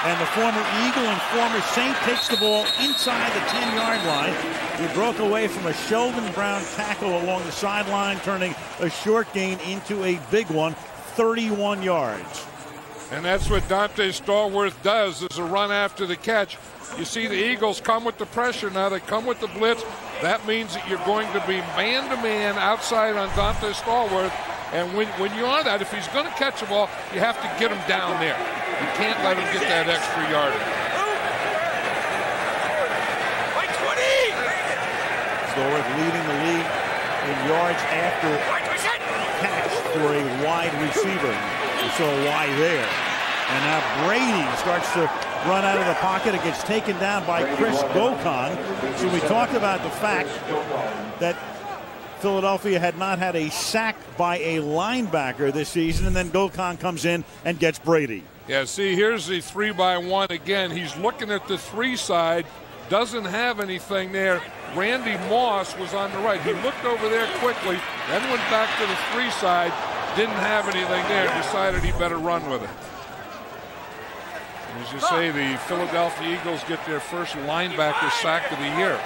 And the former Eagle and former Saint takes the ball inside the 10-yard line. He broke away from a Sheldon Brown tackle along the sideline, turning a short gain into a big one, 31 yards. And that's what Dante Stallworth does, is a run after the catch. You see the Eagles come with the pressure now. They come with the blitz. That means that you're going to be man-to-man outside on Dante Stallworth. And when you are that, if he's going to catch the ball, you have to get him down there. You can't let him get that extra yardage. Stallworth leading the league in yards after catch for a wide receiver. You saw why there. And now Brady starts to run out of the pocket. It gets taken down by Chris Gokong. So we talked about the fact that Philadelphia had not had a sack by a linebacker this season, and then Gokong comes in and gets Brady. Yeah, see, here's the 3-by-1 again. He's looking at the 3 side, doesn't have anything there. Randy Moss was on the right. He looked over there quickly, then went back to the 3 side, didn't have anything there, decided he better run with it. As you say, the Philadelphia Eagles get their first linebacker sack of the year.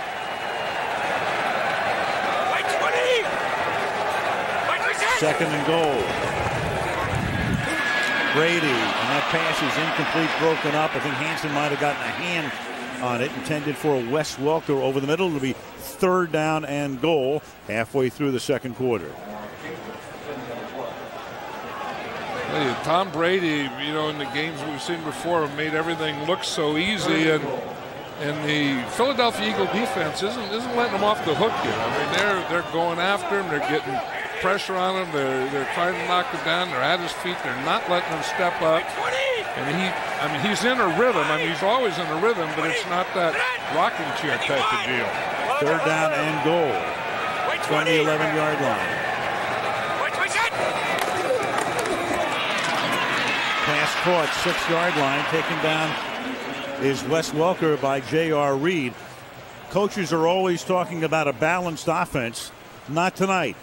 Second and goal. Brady, and that pass is incomplete, broken up. I think Hansen might have gotten a hand on it, intended for a Wes Welker over the middle. It'll be 3rd down and goal halfway through the 2nd quarter. Tom Brady, you know, in the games we've seen before, made everything look so easy, and the Philadelphia Eagle defense isn't letting them off the hook yet. I mean, they're going after him. They're getting pressure on him. They're trying to knock him down. They're at his feet. They're not letting him step up. And he's in a rhythm. I mean, he's always in a rhythm, but it's not that rocking chair type of deal. Third down and goal from the 11-yard line. Pass caught, 6-yard line. Taken down is Wes Welker by J.R. Reed. Coaches are always talking about a balanced offense. Not tonight.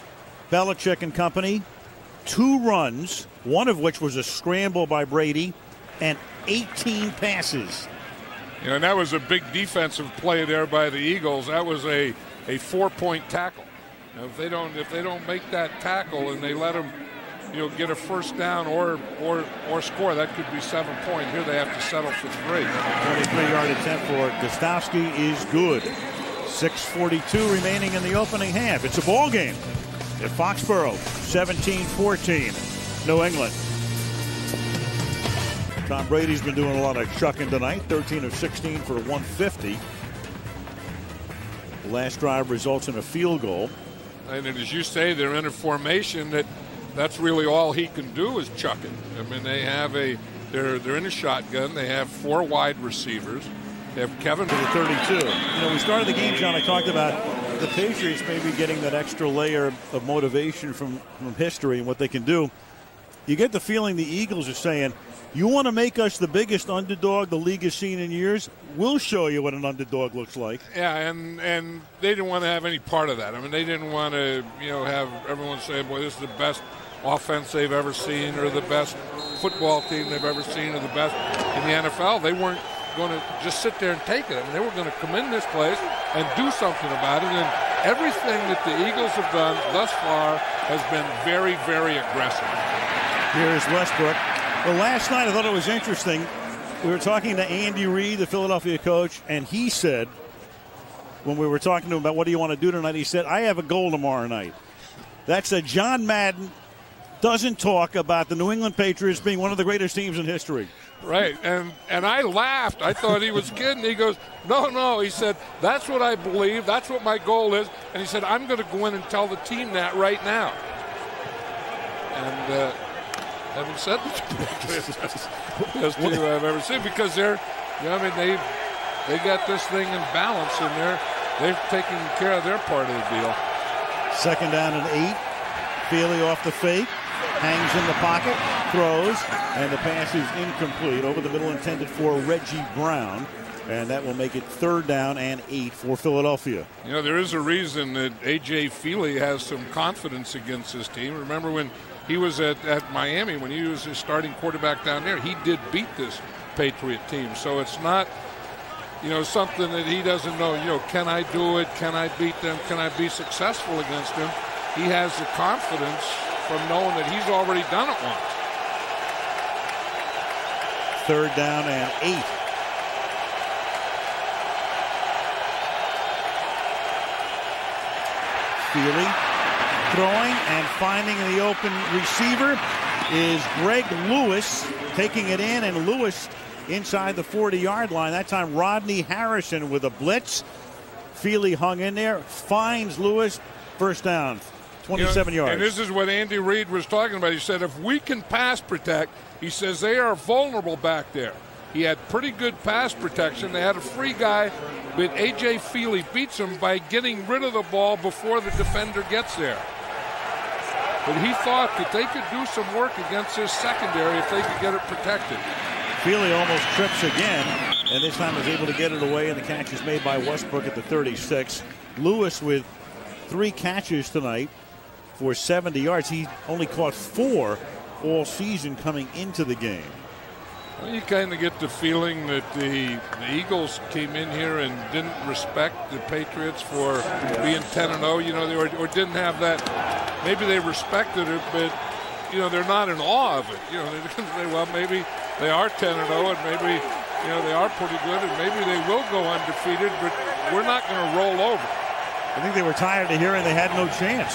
Belichick and company, 2 runs, one of which was a scramble by Brady, and 18 passes. You know, and that was a big defensive play there by the Eagles. That was a 4-point tackle. Now, if they don't make that tackle and they let them, get a first down or score, that could be 7 points. Here they have to settle for 3. 23-yard attempt for Gostowski is good. 6:42 remaining in the opening half. It's a ball game at Foxborough. 17-14, New England. Tom Brady's been doing a lot of chucking tonight. 13 of 16 for 150. The last drive results in a field goal. And as you say, they're in a formation that's really all he can do is chuck it. I mean, they have they're in a shotgun. They have 4 wide receivers. They have Kevin to the 32. We started the game, John. I talked about the Patriots maybe getting that extra layer of motivation from history and what they can do. You get the feeling the Eagles are saying, you want to make us the biggest underdog the league has seen in years? We'll show you what an underdog looks like. Yeah, and they didn't want to have any part of that. I mean, they didn't want to, have everyone say, boy, this is the best offense they've ever seen or the best football team they've ever seen or the best in the NFL. They weren't going to just sit there and take it. I mean, they were going to come in this place and do something about it. And everything that the Eagles have done thus far has been very, very aggressive. Here's Westbrook. Well, last night I thought it was interesting. We were talking to Andy Reid, the Philadelphia coach, and he said, when we were talking to him about what do you want to do tonight, he said, I have a goal tomorrow night. That's a John Madden doesn't talk about the New England Patriots being one of the greatest teams in history. Right, and I laughed. I thought he was kidding. He goes, no. He said, that's what I believe. That's what my goal is. And he said, I'm going to go in and tell the team that right now. And haven't said the best team I've ever seen because they got this thing in balance and they're taking care of their part of the deal. 2nd down and 8. Feely off the fake, hangs in the pocket, throws, and the pass is incomplete. Over the middle intended for Reggie Brown, and that will make it 3rd down and 8 for Philadelphia. There is a reason that A.J. Feely has some confidence against his team. Remember when he was at Miami, when he was his starting quarterback down there, he did beat this Patriot team. So it's not, something that he doesn't know, can I do it? Can I beat them? Can I be successful against them? He has the confidence from knowing that he's already done it once. 3rd down and 8. Feely throwing and finding the open receiver is Greg Lewis, taking it in, and Lewis inside the 40-yard line. That time Rodney Harrison with a blitz. Feely hung in there, finds Lewis, 1st down, 27 yards. And this is what Andy Reid was talking about. He said if we can pass protect, he says they are vulnerable back there. He had pretty good pass protection. They had a free guy, but A.J. Feely beats him by getting rid of the ball before the defender gets there. But he thought that they could do some work against his secondary if they could get it protected. Feely almost trips again, and this time is able to get it away, and the catch is made by Westbrook at the 36. Lewis with 3 catches tonight for 70 yards. He only caught 4 all season coming into the game. Well, you kind of get the feeling that the Eagles came in here and didn't respect the Patriots for being 10-0, or didn't have that. Maybe they respected it, but, they're not in awe of it. They didn't say, well, maybe they are 10-0 and maybe, they are pretty good and maybe they will go undefeated, but we're not going to roll over. I think they were tired of hearing they had no chance.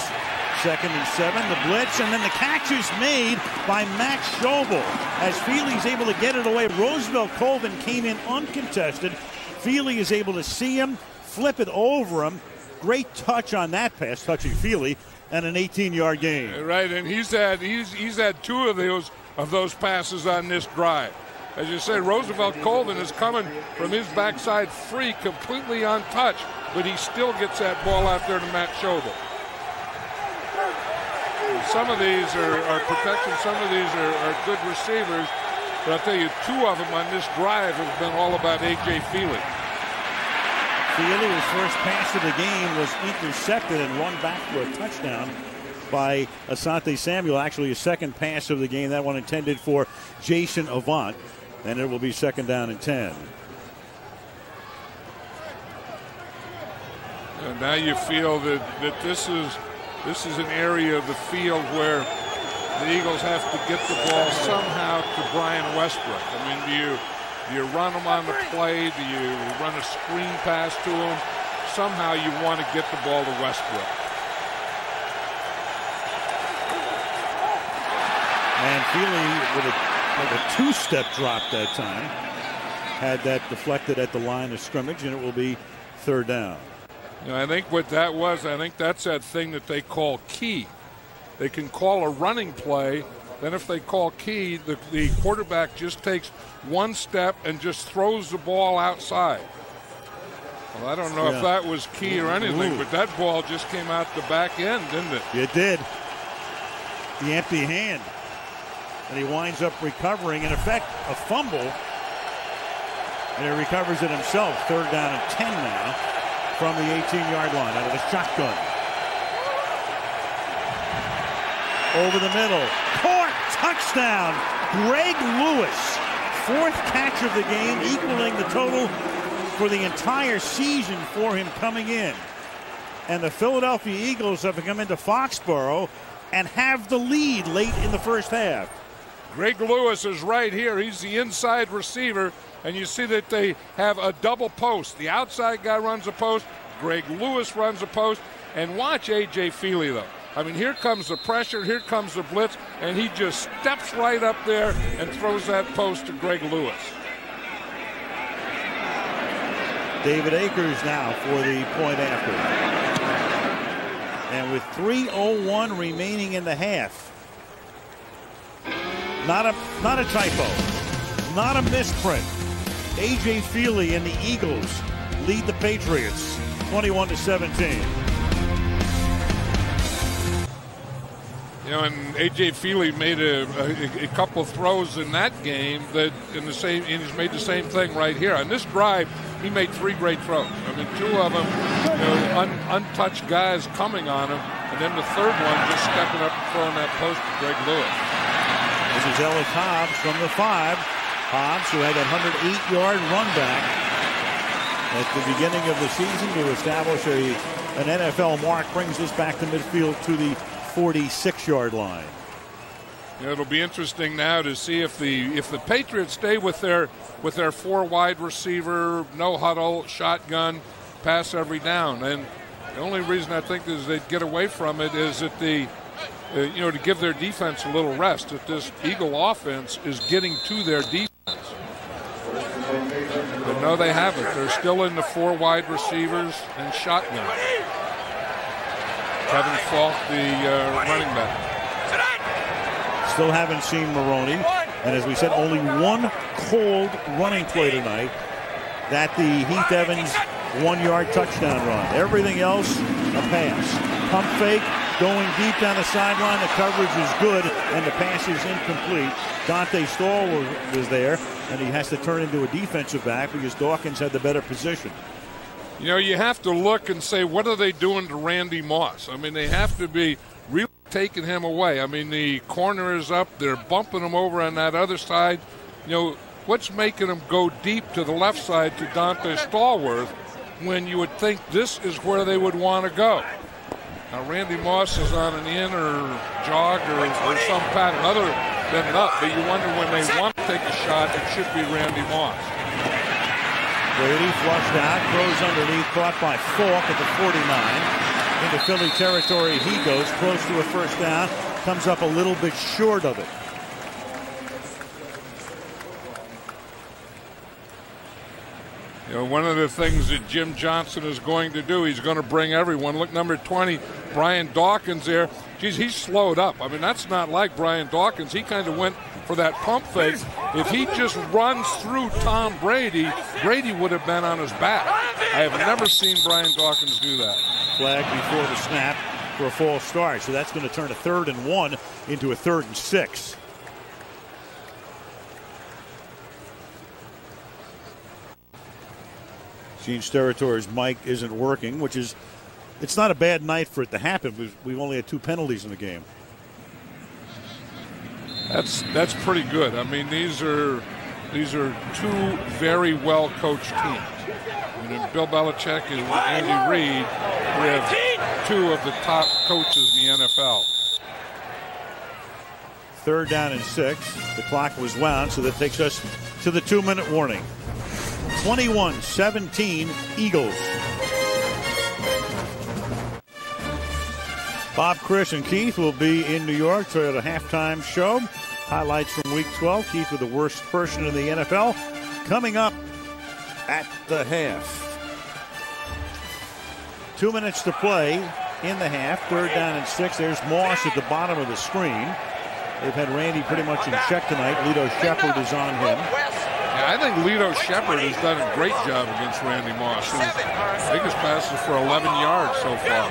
2nd and 7, the blitz, and then the catch is made by Max Schobel as Feely's able to get it away. Roosevelt Colvin came in uncontested. Feely is able to see him, flip it over him. Great touch on that pass, touching Feely. and an 18-yard gain. Right, and he's had two of those passes on this drive. As you say, Roosevelt Colvin is coming from his backside free, completely untouched, but he still gets that ball out there to Matt Schobel. Some of these are protection, some of these are good receivers, but I'll tell you, two of them on this drive have been all about A.J. Feely. Feely, his first pass of the game, was intercepted and run back for a touchdown by Asante Samuel. Actually, his second pass of the game, that one intended for Jason Avant, and it will be 2nd down and 10. And now you feel that this is an area of the field where the Eagles have to get the ball somehow to Brian Westbrook. I mean, do you run him on the play? Do you run a screen pass to him? Somehow you want to get the ball to Westbrook. And Feely with a two-step drop that time. Had that deflected at the line of scrimmage, and it will be 3rd down. You know, I think what that was, I think that's that thing that they call key. They can call a running play. Then if they call key, the quarterback just takes one step and just throws the ball outside. Well, I don't know if that was key or anything, but that ball just came out the back end, didn't it? It did. The empty hand. And he winds up recovering, in effect, a fumble. And he recovers it himself. 3rd down and 10 now from the 18-yard line out of the shotgun. Over the middle. Caught! Touchdown! Greg Lewis. 4th catch of the game, equaling the total for the entire season for him coming in. And the Philadelphia Eagles have come into Foxborough and have the lead late in the first half. Greg Lewis is right here. He's the inside receiver, and you see that they have a double post. The outside guy runs a post, Greg Lewis runs a post, and watch A.J. Feely, though. I mean, here comes the pressure, here comes the blitz, and he just steps right up there and throws that post to Greg Lewis. David Akers now for the point after. And with 3:01 remaining in the half. Not a typo. Not a misprint. A.J. Feely and the Eagles lead the Patriots 21-17. You know, and A.J. Feely made a couple throws in that game that and he's made the same thing right here. On this drive, he made 3 great throws. I mean, 2 of them, untouched guys coming on him, and then the 3rd one just stepping up and throwing that post to Greg Lewis. This is Ellis Hobbs from the 5. Hobbs, who had that 108-yard run back at the beginning of the season to establish an NFL mark, brings this back to midfield to the 46-yard line. Yeah, it'll be interesting now to see if the Patriots stay with their 4 wide receiver, no huddle, shotgun, pass every down. And the only reason I think is they'd get away from it is that to give their defense a little rest, that this Eagle offense is getting to their defense. But no, they haven't. They're still in the 4 wide receivers and shotgun. Kevin Falk, the running back. Still haven't seen Maroney. And as we said, only one cold running play tonight. That the Heath Evans 1-yard touchdown run. Everything else, a pass. Pump fake, going deep down the sideline. The coverage is good, and the pass is incomplete. Dante Stahl was there, and he has to turn into a defensive back because Dawkins had the better position. You know, you have to look and say, what are they doing to Randy Moss? I mean, they have to be really taking him away. I mean, the corner is up. They're bumping him over on that other side. You know, what's making him go deep to the left side to Dante Stallworth when you would think this is where they would want to go? Now, Randy Moss is on an in or jog or some pattern other than up, but you wonder when they want to take a shot, it should be Randy Moss. Brady flushed out, throws underneath, caught by Falk at the 49. Into Philly territory he goes, close to a first down, comes up a little bit short of it. You know, one of the things that Jim Johnson is going to do, he's going to bring everyone. Look, number 20, Brian Dawkins there. Geez, he's slowed up. I mean, that's not like Brian Dawkins. He kind of went for that pump fake. If he just runs through Tom Brady, Brady would have been on his back. I have never seen Brian Dawkins do that. Flag before the snap for a false start. So that's going to turn a 3rd and 1 into a 3rd and 6. Gene Sterator's mic isn't working, which is, it's not a bad night for it to happen. We've only had 2 penalties in the game. That's pretty good. I mean, these are 2 very well coached teams. You know, Bill Belichick and Andy Reid, we have 2 of the top coaches in the NFL. 3rd down and 6. The clock was wound, so that takes us to the 2-minute warning. 21-17 Eagles. Bob, Chris, and Keith will be in New York for the halftime show. Highlights from Week 12. Keith with the worst person in the NFL. Coming up at the half. 2 minutes to play in the half. 3rd down and 6. There's Moss at the bottom of the screen. They've had Randy pretty much in check tonight. Lito Shepard is on him. Yeah, I think Lito Shepard has done a great job against Randy Moss. His biggest passes for 11 yards so far.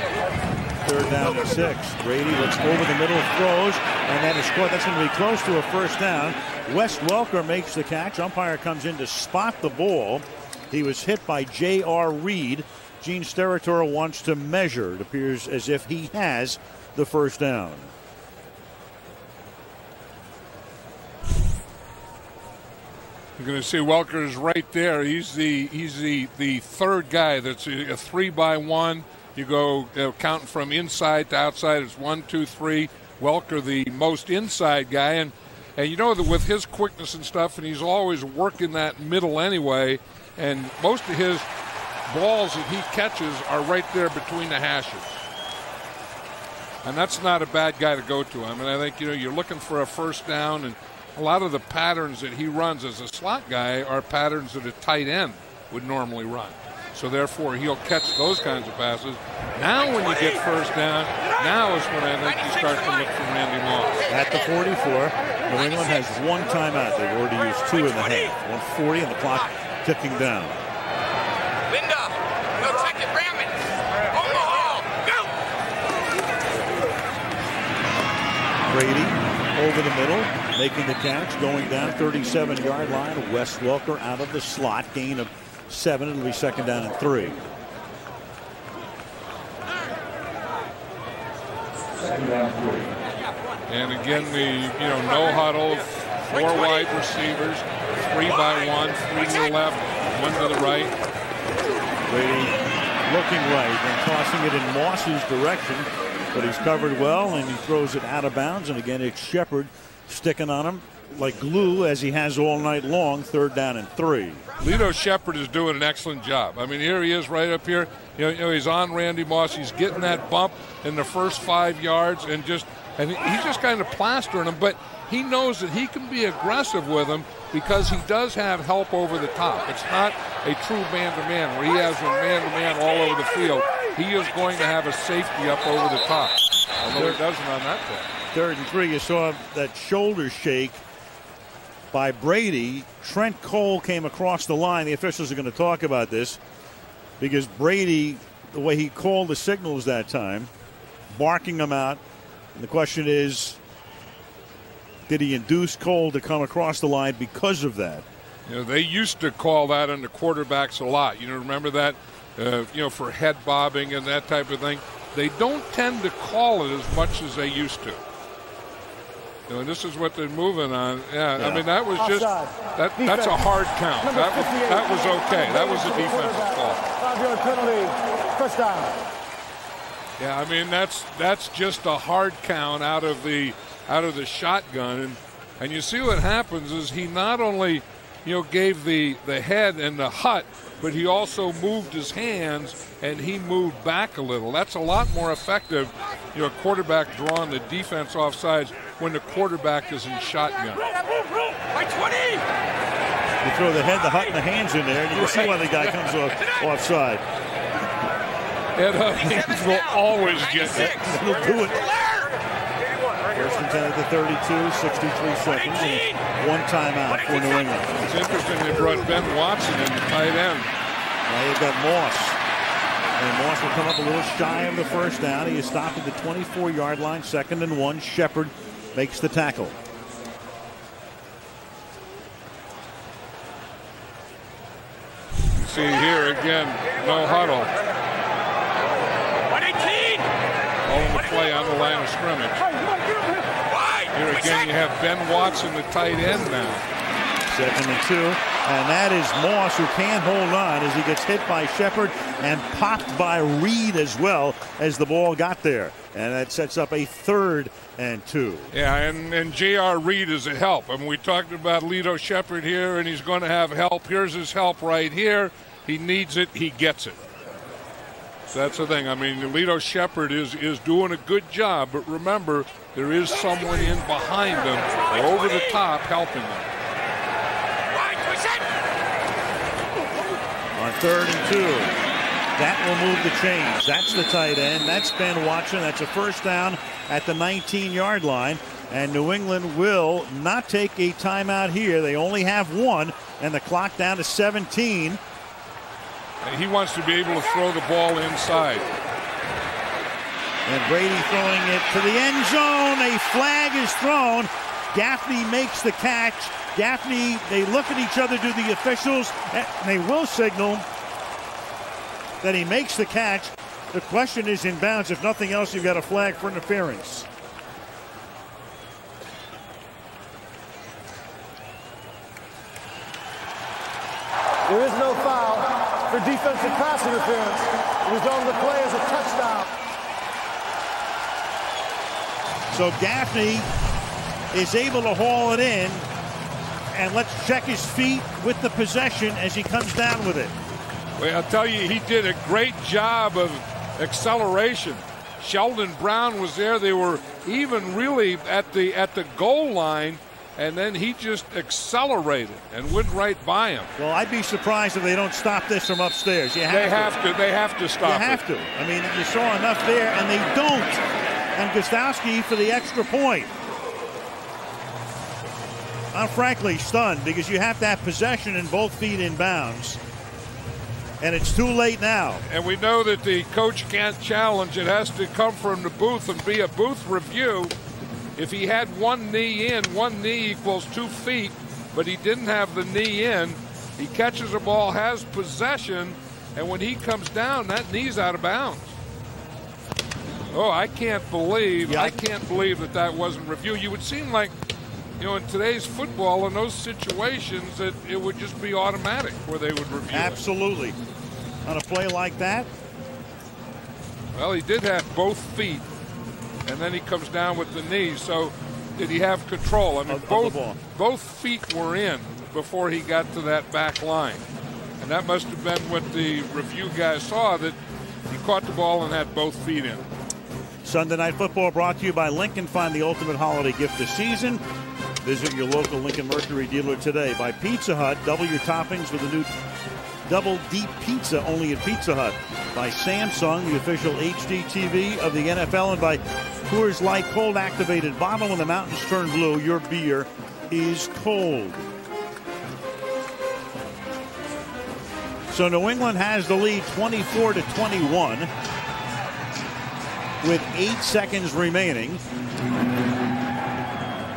3rd down and 6. Brady looks over the middle, throws, and that is caught. That's going to be close to a 1st down. Wes Welker makes the catch. Umpire comes in to spot the ball. He was hit by J.R. Reed. Gene Steratore wants to measure. It appears as if he has the 1st down. You're going to see Welker's right there. He's the 3rd guy. That's a 3-by-1. You go counting from inside to outside. It's 1, 2, 3. Welker the most inside guy, and you know that with his quickness and stuff, and he's always working that middle anyway. And most of his balls that he catches are right there between the hashes. And that's not a bad guy to go to. I mean, I think you're looking for a 1st down, and a lot of the patterns that he runs as a slot guy are patterns that a tight end would normally run. So therefore, he'll catch those kinds of passes. Now when you get 1st down, now is when I think you start to look for Randy Moss. At the 44, New England has 1 timeout. They've already used 2 in the half. 1:40 and the clock ticking down. Linda, no check it, ram it. Omaha, go. Brady over the middle, making the catch, going down 37-yard line. Wes Welker out of the slot, gain of 7. It'll be 2nd down and 3. And again, the no huddle, 4 wide receivers, 3-by-1, 3 to the left, 1 to the right. Brady looking right and tossing it in Moss's direction, but he's covered well and he throws it out of bounds. And again, it's Shepard sticking on him like glue as he has all night long. 3rd down and 3. Lito Shepard is doing an excellent job. I mean, here he is right up here. He's on Randy Moss. He's getting that bump in the first 5 yards and he's just kind of plastering him. But he knows that he can be aggressive with him because he does have help over the top. It's not a true man-to-man where he has a man-to-man all over the field. He is going to have a safety up over the top, although he doesn't on that play. 3rd and 3. You saw that shoulder shake by Brady. Trent Cole came across the line. The officials are going to talk about this because Brady, the way he called the signals that time, barking them out. And the question is, did he induce Cole to come across the line because of that? They used to call that on the quarterbacks a lot. Remember that, for head bobbing and that type of thing. They don't tend to call it as much as they used to. And this is what they're moving on. Yeah. I mean, that was just that's a hard count. That was okay. That was a defensive call. 5-yard penalty, 1st down. Yeah, I mean that's just a hard count out of the shotgun, and you see what happens is he not only gave the head and the hut, but he also moved his hands and he moved back a little. That's a lot more effective. A quarterback drawing the defense off sides when the quarterback is in shotgun. By 20. You throw the head, the hut, and the hands in there, and you can see why the guy comes offside. Ed Huggins will always get it. He'll do it. First and 10 at the 32, 63 seconds, and one timeout for New England. It's interesting they brought Ben Watson in the tight end. Now you've got Moss. And Moss will come up a little shy of the first down. He is stopped at the 24-yard line, 2nd and 1. Shepard makes the tackle. See here again, no huddle. 118. Calling the play on the line of scrimmage. Here again, you have Ben Watson, the tight end now. 2nd and 2, and that is Moss, who can't hold on as he gets hit by Shepard and popped by Reed as well as the ball got there. And that sets up a 3rd and 2. Yeah, and J.R. Reed is a help. I mean, we talked about Lito Shepard here, and he's going to have help. Here's his help right here. He needs it. He gets it. So that's the thing. I mean, Lito Shepard is doing a good job, but remember, there is someone in behind him or over the top helping them. On 3rd and 2, that will move the chains. That's the tight end. That's Ben Watson. That's a first down at the 19-yard line. And New England will not take a timeout here. They only have one, and the clock down to 17. And he wants to be able to throw the ball inside. And Brady throwing it to the end zone. A flag is thrown. Gaffney makes the catch. Gaffney, they look at each other, do the officials, and they will signal that he makes the catch. The question is in bounds. If nothing else, you've got a flag for interference. There is no foul for defensive pass interference. The result of the play is a touchdown. So Gaffney is able to haul it in. And let's check his feet with the possession as he comes down with it. Well, I'll tell you, he did a great job of acceleration. Sheldon Brown was there. They were even really at the goal line, and then he just accelerated and went right by him. Well, I'd be surprised if they don't stop this from upstairs. They have to stop it. You have to. I mean, you saw enough there, and they don't. And Gostowski for the extra point. I'm frankly stunned because you have to have possession and both feet in bounds. And it's too late now. And we know that the coach can't challenge. It has to come from the booth and be a booth review. If he had one knee in, one knee equals 2 feet, but he didn't have the knee in. He catches the ball, has possession, and when he comes down, that knee's out of bounds. Oh, I can't believe that wasn't reviewed. You would seem like, you know, in today's football, in those situations, that it would just be automatic where they would review Absolutely. On a play like that? Well, he did have both feet, and then he comes down with the knee. So did he have control? I mean, both feet were in before he got to that back line. And that must have been what the review guys saw, that he caught the ball and had both feet in. Sunday Night Football brought to you by Lincoln. Find the ultimate holiday gift this season. Visit your local Lincoln Mercury dealer today. By Pizza Hut, double your toppings with a new double deep pizza only at Pizza Hut. By Samsung, the official HD TV of the NFL. And by Coors Light cold activated bottle. When the mountains turn blue, your beer is cold. So New England has the lead 24-21 with 8 seconds remaining.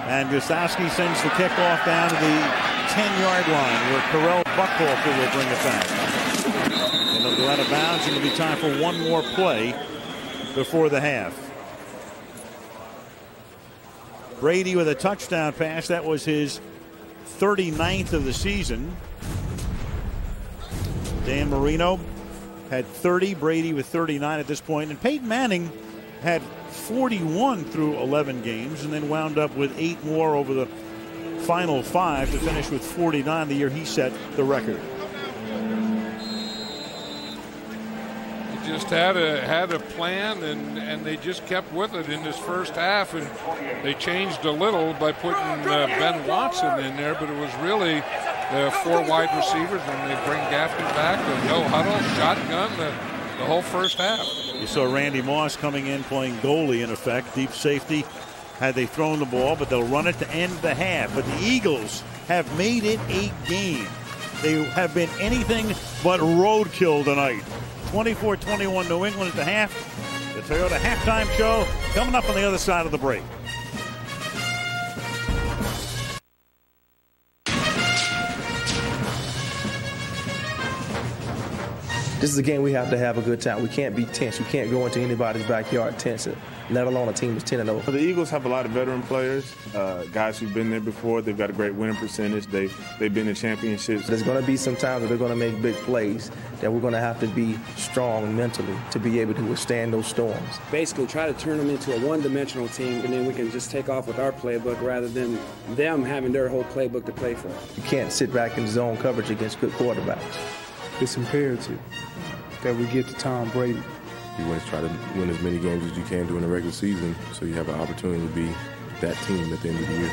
And Gostowski sends the kickoff down to the 10-yard line where Carell Buckhalter will bring it back. And they'll go out of bounds, and it'll be time for one more play before the half. Brady with a touchdown pass. That was his 39th of the season. Dan Marino had 30. Brady with 39 at this point. And Peyton Manning had 41 through 11 games and then wound up with 8 more over the final 5 to finish with 49 the year he set the record. He just had a plan, and they just kept with it in this first half, and they changed a little by putting Ben Watson in there, but it was really the 4 wide receivers when they bring Gaffney back, the no huddle, shotgun, the the whole first half. You saw Randy Moss coming in playing goalie, in effect, deep safety, had they thrown the ball, but they'll run it to end the half. But the Eagles have made it a game. They have been anything but roadkill tonight. 24-21 New England at the half. The Toyota halftime show coming up on the other side of the break. This is a game we have to have a good time. We can't be tense. You can't go into anybody's backyard tense, let alone a team that's 10-0. The Eagles have a lot of veteran players, guys who've been there before. They've got a great winning percentage. They've been in championships. There's going to be some times that they're going to make big plays that we're going to have to be strong mentally to be able to withstand those storms. Basically, try to turn them into a one-dimensional team, and then we can just take off with our playbook rather than them having their whole playbook to play for. You can't sit back in zone coverage against good quarterbacks. It's imperative that we get to Tom Brady. You want to try to win as many games as you can during the regular season so you have an opportunity to be that team at the end of the year.